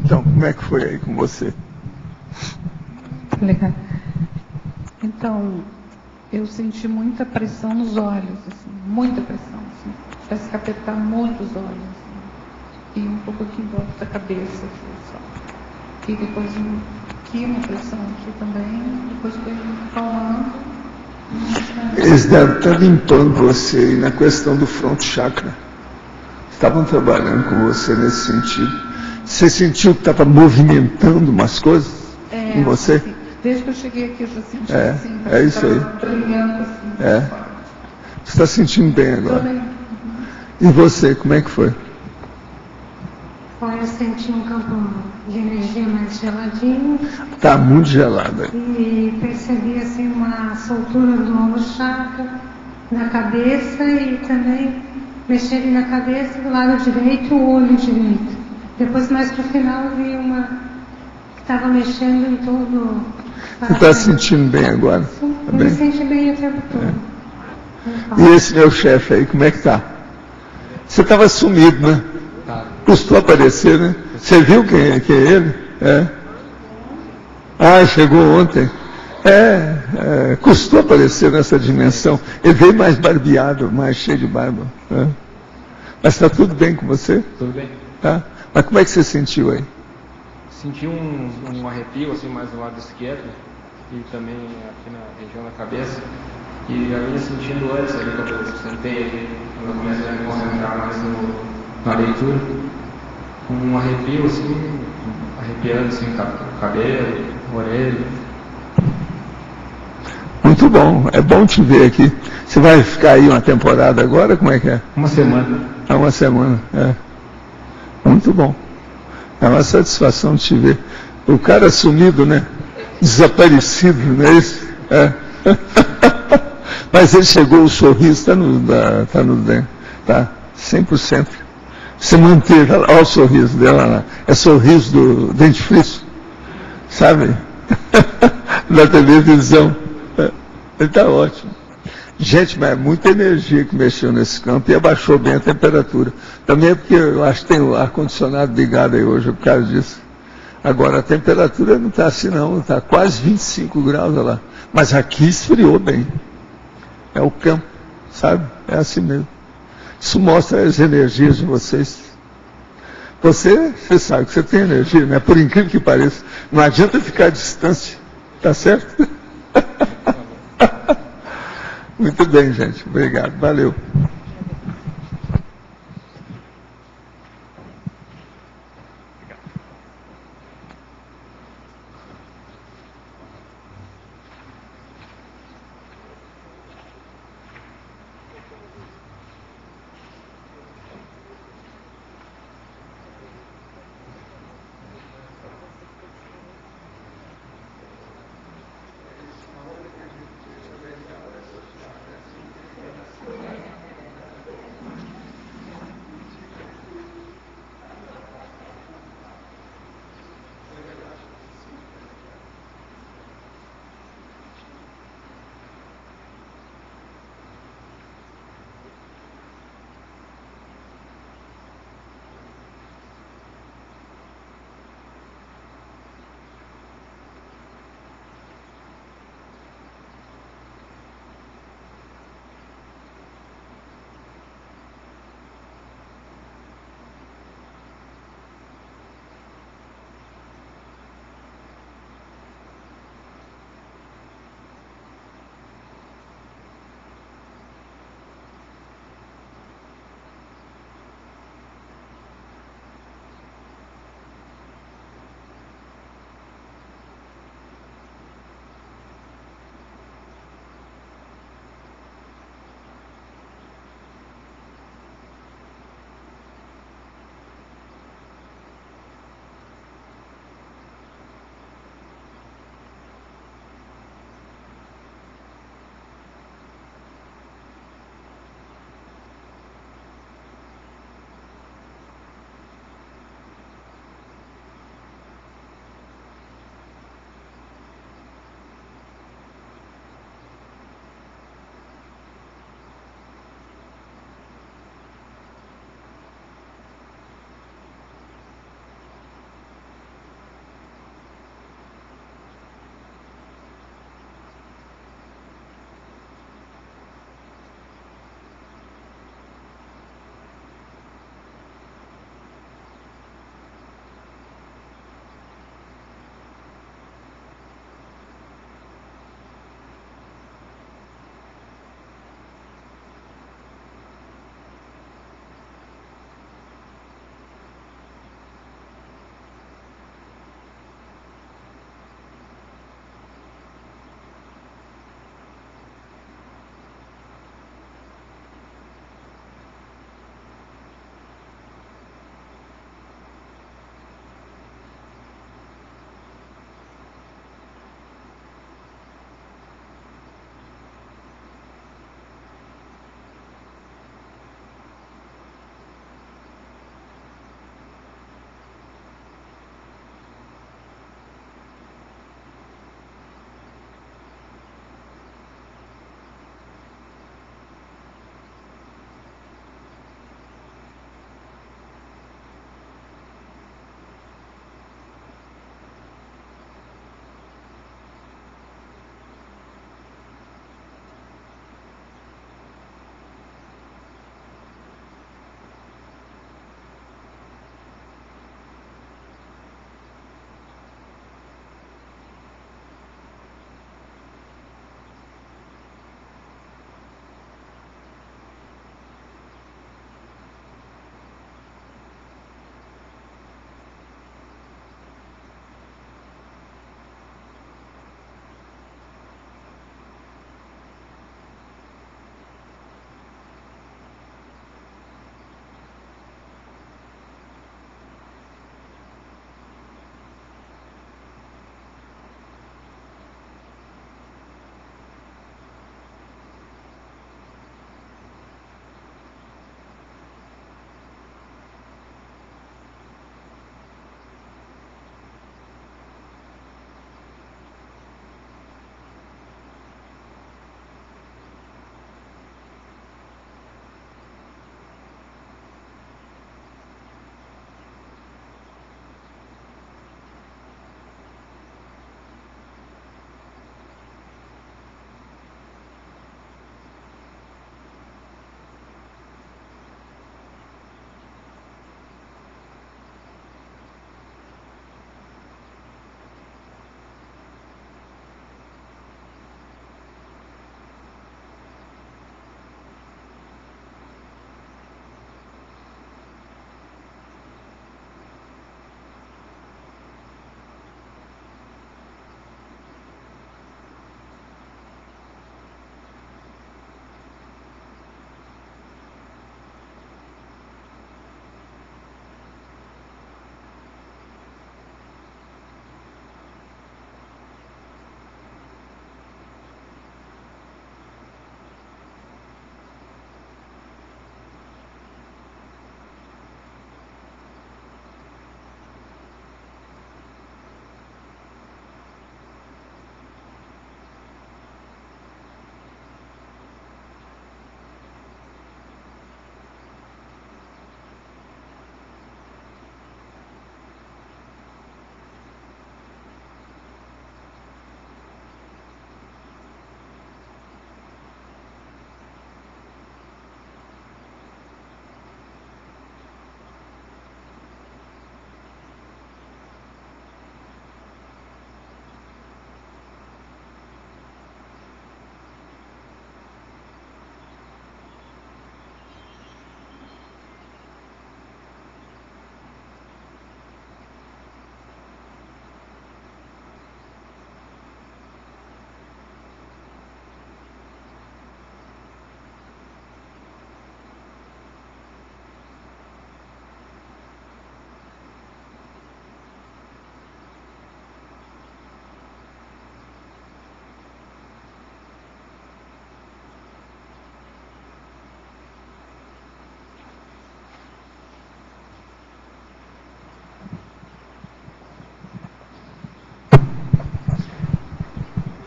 Então, como é que foi aí com você? Legal. Então, eu senti muita pressão nos olhos, assim, muita pressão, assim. Parece que apertar muito os olhos, assim, e um pouco aqui em volta da cabeça, assim, só. E depois aqui uma pressão aqui também, depois foi me acalmando. Eles devem estar limpando você e na questão do front chakra. Estavam trabalhando com você nesse sentido. Você sentiu que estava movimentando umas coisas em você? Assim, desde que eu cheguei aqui eu já senti assim. É isso aí. Brilhando assim. Você está sentindo bem agora? Também. E você, como é que foi? Eu senti um campo de energia mais geladinho. Está muito gelado. E percebi assim uma soltura do ombro chakra, na cabeça e também mexer ali na cabeça do lado direito e o olho direito. Depois mais para o final eu vi uma que estava mexendo em todo. Você está se sentindo bem agora? Sim, Tá eu bem? me senti bem o tempo todo. E esse meu chefe aí, como é que tá? Você estava sumido, né? Custou aparecer, né? Você viu quem é ele? Chegou ontem. Custou aparecer nessa dimensão. Ele veio mais barbeado, mais cheio de barba. Mas está tudo bem com você? Tudo bem. Tá? Mas como é que você sentiu aí? Senti um arrepio assim mais do lado esquerdo e também aqui na região da cabeça. E já vinha sentindo antes ali quando eu sentei aqui, quando eu comecei a me concentrar mais na leitura. Um arrepio assim, arrepiando assim, cabelo, orelha. Muito bom, é bom te ver aqui. Você vai ficar aí uma temporada agora? Como é que é? Uma semana. Uma semana, Muito bom. É uma satisfação te ver. O cara sumido, né? Desaparecido, não é isso? Mas ele chegou, o sorriso está no dentro, tá 100%. Você manteve, olha o sorriso dela lá. É sorriso do dentifrício, sabe? Da televisão. Ele está ótimo. Gente, mas é muita energia que mexeu nesse campo e abaixou bem a temperatura. Também é porque eu acho que tem o ar-condicionado ligado aí hoje por causa disso. Agora a temperatura não está assim não, está quase 25 graus olha lá. Mas aqui esfriou bem. É o campo, sabe? É assim mesmo. Isso mostra as energias de vocês. Você sabe que você tem energia, né? Por incrível que pareça. Não adianta ficar à distância. Tá certo? Muito bem, gente. Obrigado. Valeu.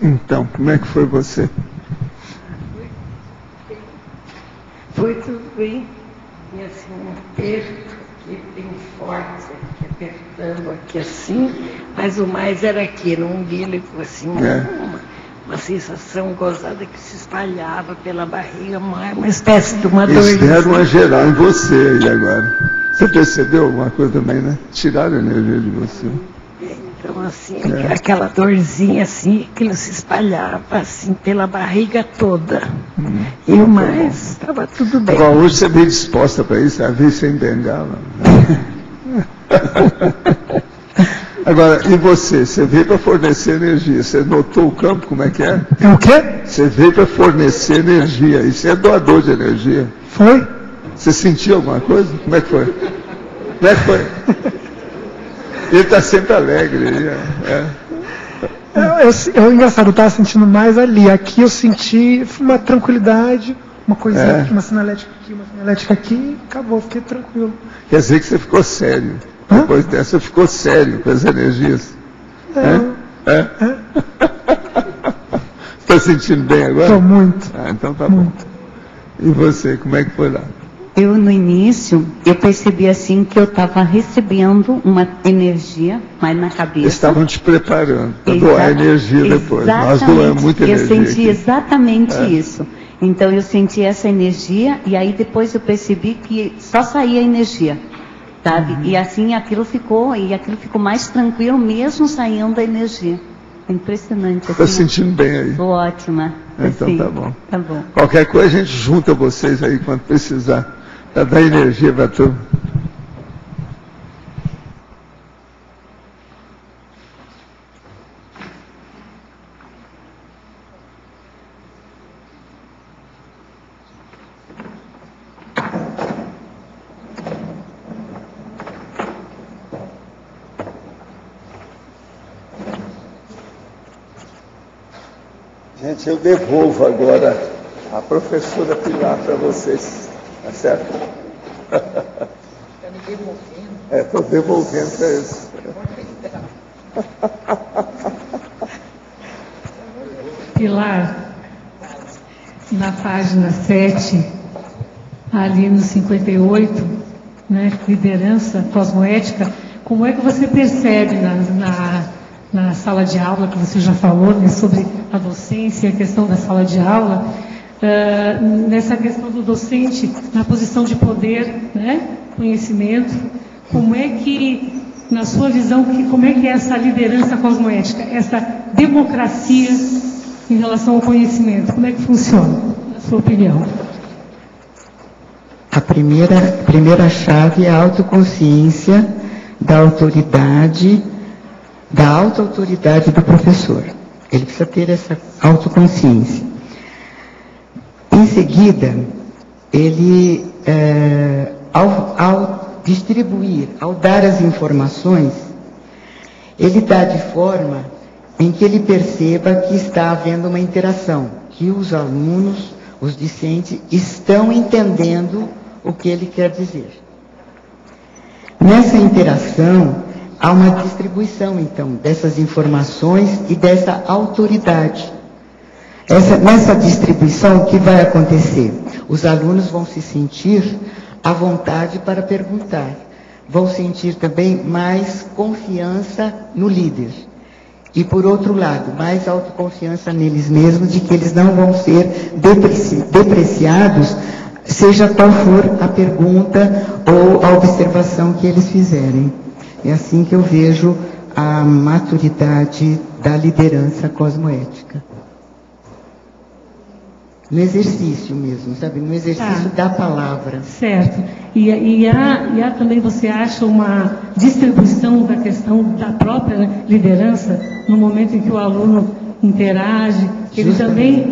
Então, como é que foi você? Foi tudo bem. E assim, um aperto aqui bem forte, aqui apertando aqui assim, mas o mais era aqui, no umbigo, assim, uma sensação gozada que se espalhava pela barriga, uma espécie de uma dor. Eles deram uma geral em você aí agora. Você percebeu alguma coisa também, né? Tiraram a energia de você. Então, assim, aquela dorzinha assim, aquilo se espalhava assim pela barriga toda. E o mais, estava tudo bem. Agora, hoje você veio disposta para isso, a ver sem bengala. Agora, e você? Você veio para fornecer energia. Você notou o campo, como é que é? É o quê? Você veio para fornecer energia. E você é doador de energia. Foi? Você sentiu alguma coisa? Como é que foi? Como é que foi? Ele está sempre alegre. Engraçado, eu estava sentindo mais ali. Aqui eu senti uma tranquilidade, uma coisinha aqui, uma sinalética aqui, uma sinalética aqui, e acabou, fiquei tranquilo. Quer dizer que você ficou sério. Depois dessa, ficou sério com as energias. Está sentindo bem agora? Estou muito. Então tá bom. E você, como é que foi lá? Eu, no início, eu percebi assim que eu estava recebendo uma energia, mas na cabeça. Eles estavam te preparando para doar energia depois. Nós doamos muita energia. Eu senti exatamente isso. Então eu senti essa energia e aí depois eu percebi que só saía energia, sabe? E assim aquilo ficou mais tranquilo mesmo saindo a energia. Impressionante. Está sentindo bem aí? Estou ótima. Então assim, tá bom. Tá bom. Qualquer coisa a gente junta vocês aí quando precisar. Para dar energia para tudo. Gente, eu devolvo agora a professora Pilar para vocês. Tá certo? Está me devolvendo? Estou devolvendo para eles. Pilar, na página 7, ali no 58, né, liderança cosmoética, como é que você percebe na sala de aula, que você já falou, né, sobre a docência, a questão da sala de aula, nessa questão do docente, na posição de poder, né, conhecimento, como é que, na sua visão, como é que é essa liderança cosmoética, essa democracia em relação ao conhecimento, como é que funciona, na sua opinião? A primeira chave é a autoconsciência da autoridade, da auto-autoridade do professor. Ele precisa ter essa autoconsciência. Em seguida, ele, ao distribuir, ao dar as informações, ele dá de forma em que ele perceba que está havendo uma interação, que os alunos, os discentes, estão entendendo o que ele quer dizer. Nessa interação, há uma distribuição, então, dessas informações e dessa autoridade. Nessa distribuição, o que vai acontecer? Os alunos vão se sentir à vontade para perguntar. Vão sentir também mais confiança no líder. E, por outro lado, mais autoconfiança neles mesmos, de que eles não vão ser depreciados, seja qual for a pergunta ou a observação que eles fizerem. É assim que eu vejo a maturidade da liderança cosmoética. No exercício mesmo, sabe? No exercício da palavra. Certo. E há também, você acha, uma distribuição da questão da própria liderança no momento em que o aluno interage, ele também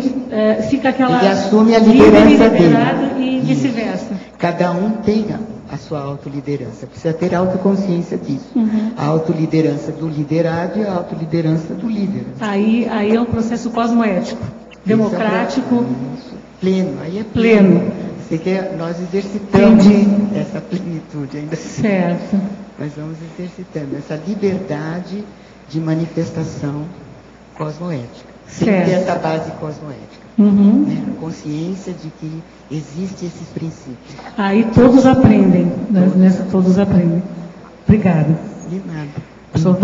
fica aquela... Ele assume a liderança dele. E vice-versa. Cada um tem a sua autoliderança. Precisa ter autoconsciência disso. A autoliderança do liderado e a autoliderança do líder. Aí é um processo cosmoético. Democrático. Pleno, aí é pleno. Nós exercitamos essa plenitude ainda. Certo. Nós vamos exercitando essa liberdade de manifestação cosmoética. sem ter essa base cosmoética. Né? A consciência de que existe esses princípios. Aí todos aprendem, nessa todos aprendem. Obrigada. De nada. Professor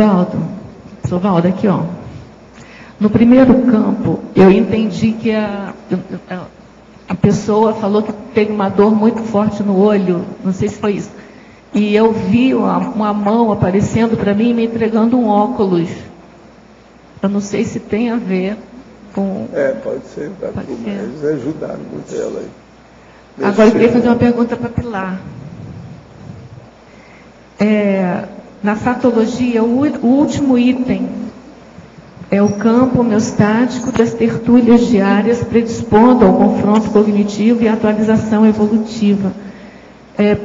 Valdo, aqui, ó. No primeiro campo, eu entendi que a pessoa falou que teve uma dor muito forte no olho, não sei se foi isso. E eu vi uma mão aparecendo para mim e me entregando um óculos. Eu não sei se tem a ver com... pode ser, mas ajudaram muito ela aí. Agora eu queria fazer uma pergunta para Pilar. Na fatologia, o último item é o campo homeostático das tertúlias diárias predispondo ao confronto cognitivo e atualização evolutiva.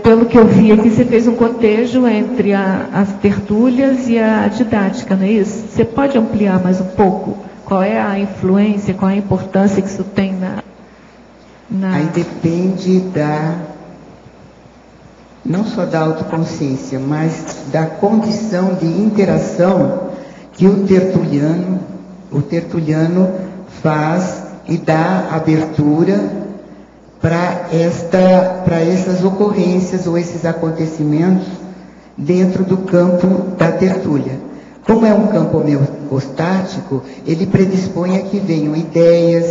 Pelo que eu vi aqui, você fez um cotejo entre as tertúlias e a didática, não é isso? Você pode ampliar mais um pouco? Qual é a influência, qual é a importância que isso tem na... Aí depende não só da autoconsciência, mas da condição de interação que o tertuliano faz e dá abertura para essas ocorrências ou esses acontecimentos dentro do campo da tertúlia. Como é um campo homeostático, ele predispõe a que venham ideias,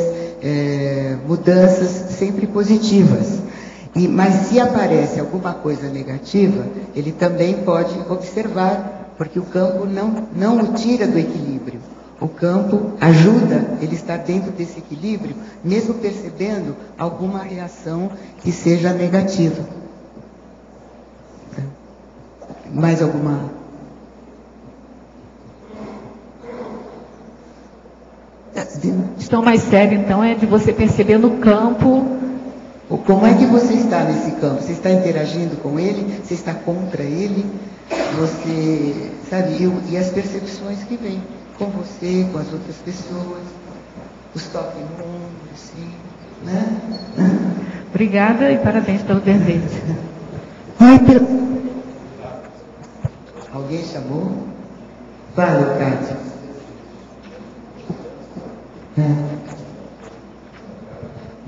mudanças sempre positivas. Mas se aparece alguma coisa negativa, ele também pode observar, porque o campo não o tira do equilíbrio. O campo ajuda ele estar dentro desse equilíbrio, mesmo percebendo alguma reação que seja negativa. Mais alguma? Questão mais séria, então, é de você perceber no campo. Como é que você está nesse campo? Você está interagindo com ele? Você está contra ele? Você, sabe, e as percepções que vêm com você, com as outras pessoas, os toques no ombro, assim, né? Obrigada e parabéns pelo dever. Alguém chamou? Fala, Cátia.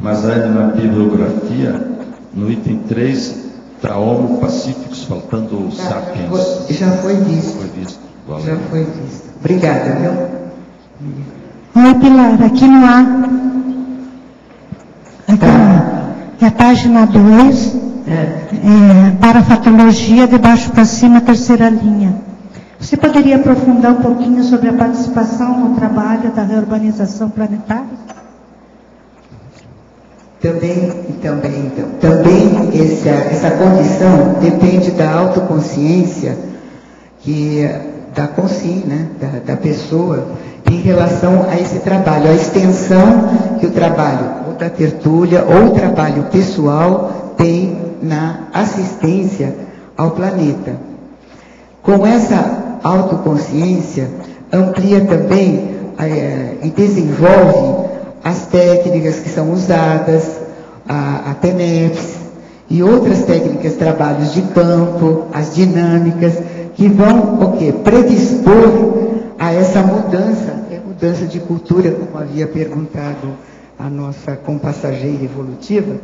Mas aí na bibliografia, no item 3, está Homo Pacíficos, faltando o Sapiens. Já foi visto. Valeu. Já foi visto. Obrigada, viu? Oi, Pilar, aqui no a página 2, para a patologia, de baixo para cima, terceira linha. Você poderia aprofundar um pouquinho sobre a participação no trabalho da reurbanização planetária? Também essa condição depende da autoconsciência da pessoa em relação a esse trabalho, a extensão que o trabalho ou da tertúlia ou o trabalho pessoal tem na assistência ao planeta. Com essa autoconsciência, amplia também e desenvolve as técnicas que são usadas, a TENEPS e outras técnicas, trabalhos de campo, as dinâmicas, que vão predispor a essa mudança de cultura, como havia perguntado a nossa compassageira evolutiva,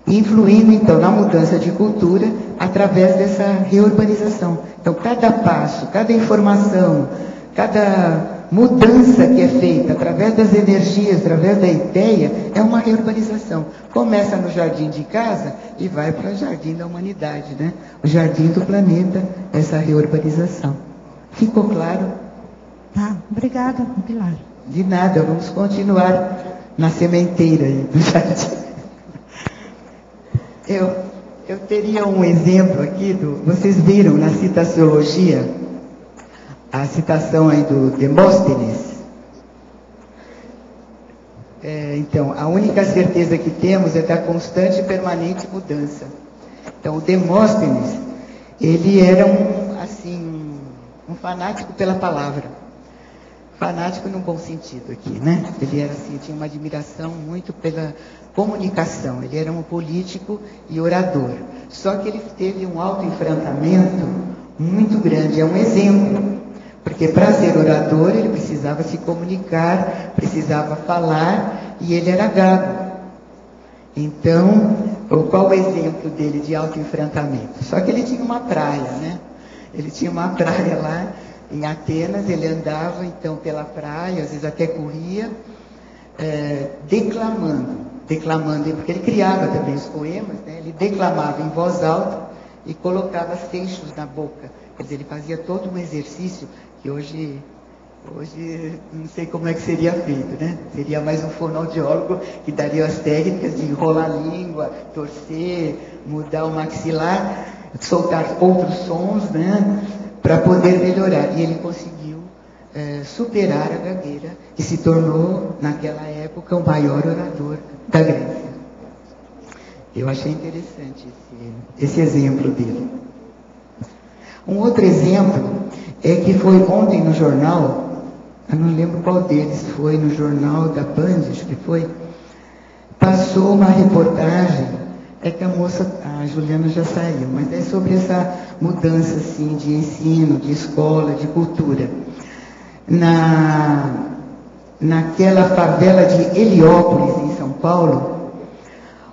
influindo então na mudança de cultura através dessa reurbanização. Então, cada passo, cada informação, cada mudança que é feita através das energias, através da ideia, é uma reurbanização. Começa no jardim de casa e vai para o jardim da humanidade, né? O jardim do planeta, essa reurbanização. Ficou claro? Tá, obrigada, Pilar. De nada, vamos continuar na sementeira aí do jardim. Eu teria um exemplo aqui, vocês viram na citaciologia, a citação aí do Demóstenes. Então, a única certeza que temos é da constante e permanente mudança. Então, o Demóstenes, ele era um fanático pela palavra. Fanático no bom sentido aqui, né? Ele era assim, tinha uma admiração muito pela comunicação. Ele era um político e orador. Só que ele teve um autoenfrentamento muito grande. É um exemplo. Porque para ser orador ele precisava se comunicar, precisava falar, e ele era gago. Então, qual o exemplo dele de autoenfrentamento? Só que ele tinha uma praia, né? Ele tinha uma praia lá em Atenas, ele andava então pela praia, às vezes até corria, declamando, porque ele criava também os poemas, né? Ele declamava em voz alta e colocava seixos na boca. Quer dizer, ele fazia todo um exercício que hoje não sei como é que seria feito, né? Seria mais um fonoaudiólogo que daria as técnicas de enrolar a língua, torcer, mudar o maxilar, soltar outros sons, né? Para poder melhorar. E ele conseguiu superar a gagueira e se tornou, naquela época, o maior orador da Grécia. Eu achei interessante esse exemplo dele. Um outro exemplo é que foi ontem no jornal, eu não lembro qual deles foi, no jornal da Band, acho que foi, passou uma reportagem, é que a Juliana já saiu, mas é sobre essa mudança assim, de ensino, de escola, de cultura. Naquela favela de Heliópolis, em São Paulo,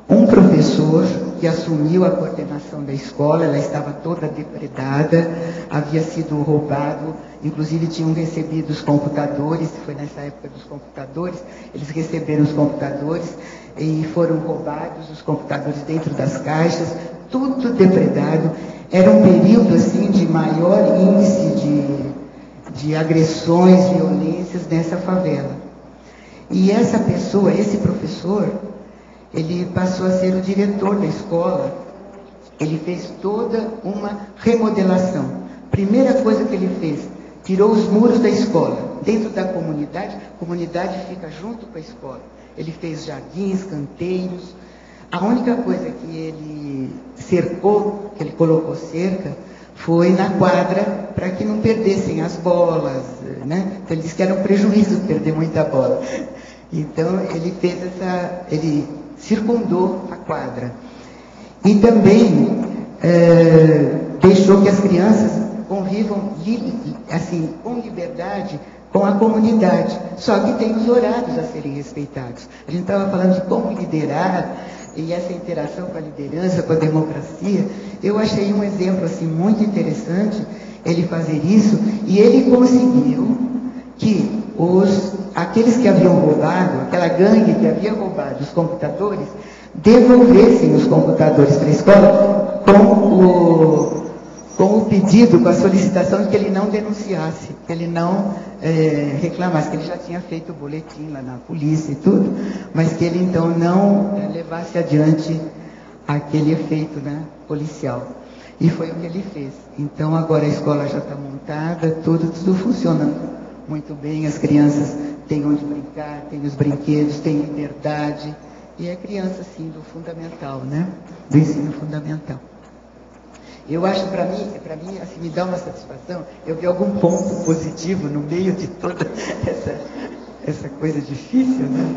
um professor que assumiu a coordenação da escola, ela estava toda depredada, havia sido roubado, inclusive tinham recebido os computadores, foi nessa época dos computadores, eles receberam os computadores e foram roubados os computadores dentro das caixas, tudo depredado. Era um período assim de maior índice de agressões, violências nessa favela. E essa pessoa, esse professor, ele passou a ser o diretor da escola. Ele fez toda uma remodelação. Primeira coisa que ele fez, tirou os muros da escola. Dentro da comunidade, a comunidade fica junto com a escola. Ele fez jardins, canteiros. A única coisa que ele cercou, que ele colocou cerca, foi na quadra, para que não perdessem as bolas, né? Então ele disse que era um prejuízo perder muita bola. Então ele circundou a quadra. E também deixou que as crianças convivam assim, com liberdade com a comunidade. Só que tem os horários a serem respeitados. A gente estava falando de como liderar e essa interação com a liderança, com a democracia. Eu achei um exemplo assim, muito interessante ele fazer isso, e ele conseguiu que aqueles que haviam roubado, aquela gangue que havia roubado os computadores, devolvessem os computadores para a escola com o pedido, com a solicitação de que ele não denunciasse, que ele não reclamasse, que ele já tinha feito o boletim lá na polícia e tudo, mas que ele então não levasse adiante aquele efeito, né, policial. E foi o que ele fez. Então agora a escola já está montada, tudo funciona muito bem, as crianças têm onde brincar, têm os brinquedos, têm liberdade, e é criança, assim, do fundamental, né? Do ensino fundamental. Eu acho, para mim, assim, me dá uma satisfação, eu vi algum ponto positivo no meio de toda essa coisa difícil, né?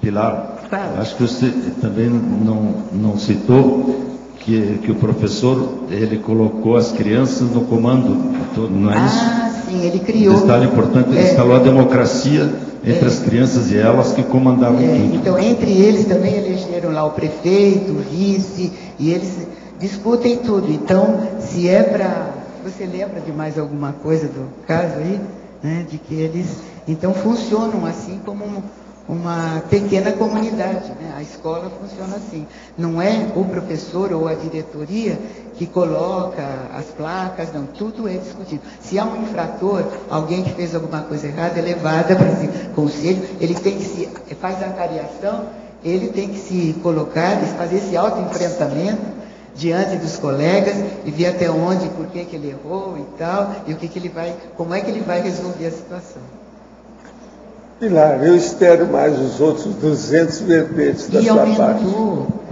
Pilar, acho que você também não citou que o professor, ele colocou as crianças no comando, não é isso? Sim, ele criou. Detalhe importante, ele instalou a democracia entre as crianças e elas que comandavam tudo. Então, entre eles também elegeram lá o prefeito, o vice, e eles discutem tudo. Então, se é para... Você lembra de mais alguma coisa do caso aí? Né? De que eles, então, funcionam assim como uma pequena comunidade, né? A escola funciona assim. Não é o professor ou a diretoria que coloca as placas, não, tudo é discutido. Se há um infrator, alguém que fez alguma coisa errada, é levada para esse conselho, ele tem que faz a cariação, ele tem que se colocar, fazer esse autoenfrentamento diante dos colegas e ver até onde, por que ele errou e tal, e como é que ele vai resolver a situação. Pilar, eu espero mais os outros 200 verbetes da sua parte.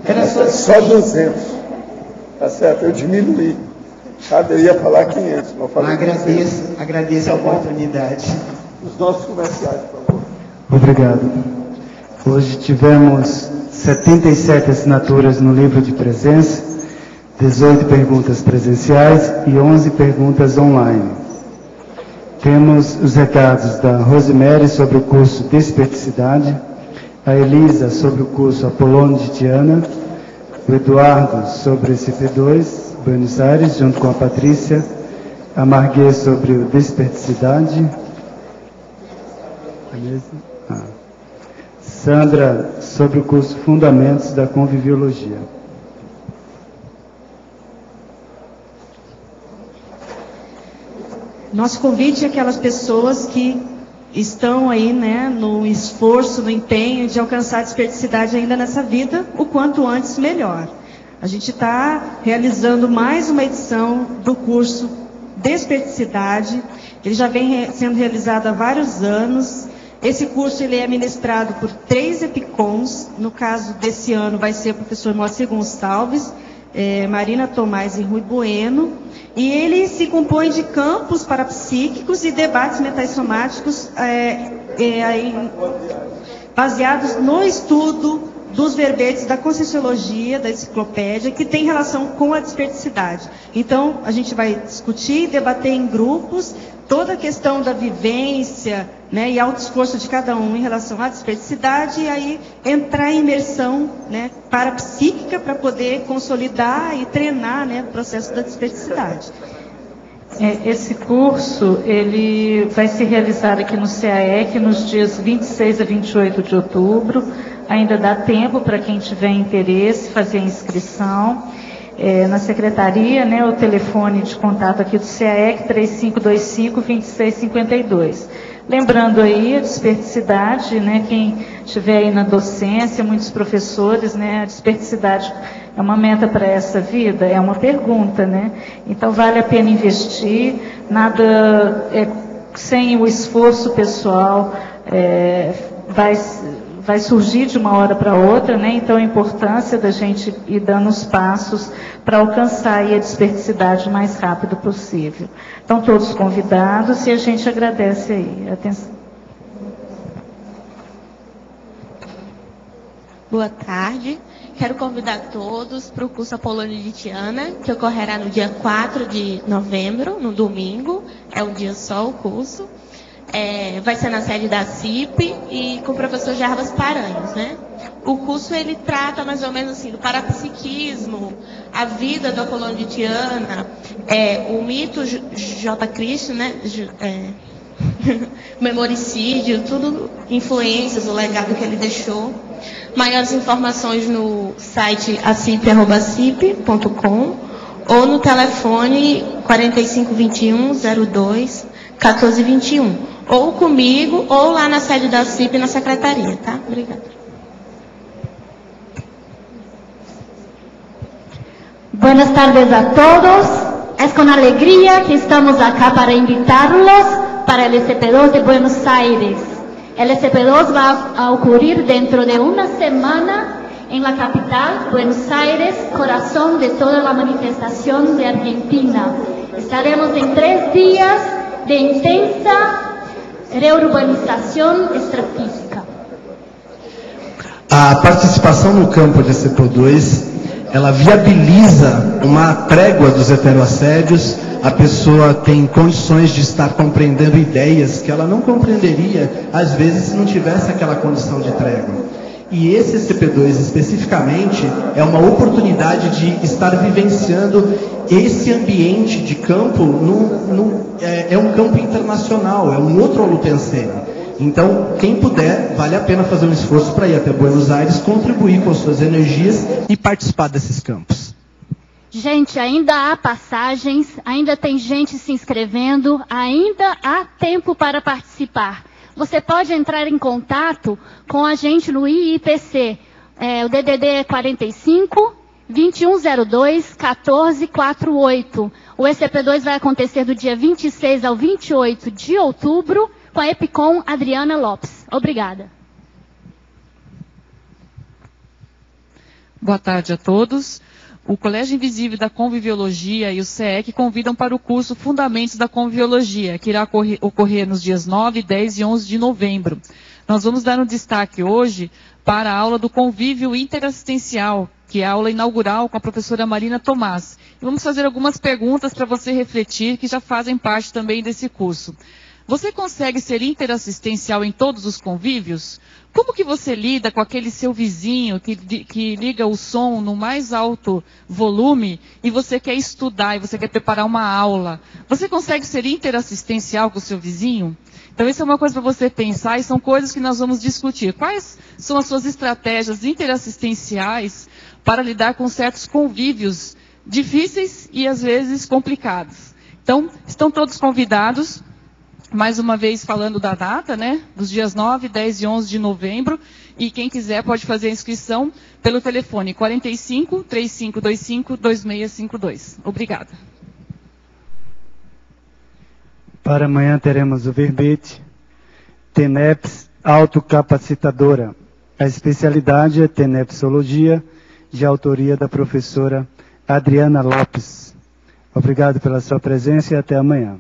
Era só 200. Tá certo? Eu diminuí. Sabe? Eu ia falar 500, mas falei agradeço a oportunidade. Os nossos comerciais, por favor. Obrigado. Hoje tivemos 77 assinaturas no livro de presença, 18 perguntas presenciais e 11 perguntas online. Temos os recados da Rosemary sobre o curso Desperticidade, a Elisa sobre o curso Apolônio de Tiana, o Eduardo sobre o CP2, Buenos Aires, junto com a Patrícia, a Marguê sobre o Desperticidade, Sandra sobre o curso Fundamentos da Conviviologia. Nosso convite é aquelas pessoas que estão aí, né, no esforço, no empenho de alcançar a desperticidade ainda nessa vida, o quanto antes melhor. A gente está realizando mais uma edição do curso Desperticidade. Ele já vem sendo realizado há vários anos. Esse curso ele é ministrado por 3 EPICONs. No caso desse ano vai ser o professor Moacir Gonçalves, Marina Tomás e Rui Bueno. E ele se compõe de campos parapsíquicos e debates mentais somáticos baseados no estudo dos verbetes da Conscienciologia, da enciclopédia, que tem relação com a desperticidade. Então, a gente vai discutir e debater em grupos toda a questão da vivência, né, e autoesforço de cada um em relação à desperticidade, e aí entrar em imersão, né, parapsíquica para poder consolidar e treinar, né, o processo da desperticidade. Esse curso ele vai se realizar aqui no CAEC nos dias 26 a 28 de outubro. Ainda dá tempo para quem tiver interesse fazer a inscrição. Na secretaria, né, o telefone de contato aqui do CAEC 3525-2652. Lembrando aí a desperticidade, né, quem estiver aí na docência, muitos professores, né, a desperticidade é uma meta para essa vida? É uma pergunta, né? Então vale a pena investir, nada sem o esforço pessoal vai surgir de uma hora para outra, né? Então a importância da gente ir dando os passos para alcançar aí a desperticidade o mais rápido possível. Então todos convidados e a gente agradece aí a atenção. Boa tarde. Quero convidar todos para o curso Apolônio de Tiana, que ocorrerá no dia 4 de novembro, no domingo. É um dia só o curso. Vai ser na sede da CIP e com o professor Jarbas Paranhos, né? O curso ele trata mais ou menos assim do parapsiquismo, a vida do Apolônio de Tiana, o mito J. Cristo, né? Memoricídio, tudo influências, o legado que ele deixou. Maiores informações no site acip.com ou no telefone 4521-02-1421. Ou comigo, ou lá na sede da CIP, na secretaria, tá? Obrigada. Buenas tardes a todos. Es con alegría que estamos acá para invitarlos para el SP2 de Buenos Aires. El SP2 va a ocurrir dentro de una semana en la capital, Buenos Aires, corazón de toda la manifestación de Argentina. Estaremos en 3 días de intensa reurbanização extrafísica. A participação no campo de CPO2, ela viabiliza uma trégua dos heteroassédios. A pessoa tem condições de estar compreendendo ideias que ela não compreenderia, às vezes, se não tivesse aquela condição de trégua. E esse CP2 especificamente é uma oportunidade de estar vivenciando esse ambiente de campo, é um campo internacional, é um outro Olupenseiro. Então, quem puder, vale a pena fazer um esforço para ir até Buenos Aires, contribuir com suas energias e participar desses campos. Gente, ainda há passagens, ainda tem gente se inscrevendo, ainda há tempo para participar. Você pode entrar em contato com a gente no IIPC. O DDD é 45 2102 1448. O ECP2 vai acontecer do dia 26 ao 28 de outubro com a EPICON Adriana Lopes. Obrigada. Boa tarde a todos. O Colégio Invisível da Conviviologia e o CEEC convidam para o curso Fundamentos da Conviviologia, que irá ocorrer nos dias 9, 10 e 11 de novembro. Nós vamos dar um destaque hoje para a aula do Convívio Interassistencial, que é a aula inaugural com a professora Marina Tomás. E vamos fazer algumas perguntas para você refletir, que já fazem parte também desse curso. Você consegue ser interassistencial em todos os convívios? Como que você lida com aquele seu vizinho que liga o som no mais alto volume e você quer estudar e você quer preparar uma aula? Você consegue ser interassistencial com o seu vizinho? Então, isso é uma coisa para você pensar e são coisas que nós vamos discutir. Quais são as suas estratégias interassistenciais para lidar com certos convívios difíceis e, às vezes, complicados? Então, estão todos convidados. Mais uma vez falando da data, né? Dos dias 9, 10 e 11 de novembro. E quem quiser pode fazer a inscrição pelo telefone 45 3525 2652. Obrigada. Para amanhã teremos o verbete TENEPS Autocapacitadora. A especialidade é Tenepsologia, de autoria da professora Adriana Lopes. Obrigado pela sua presença e até amanhã.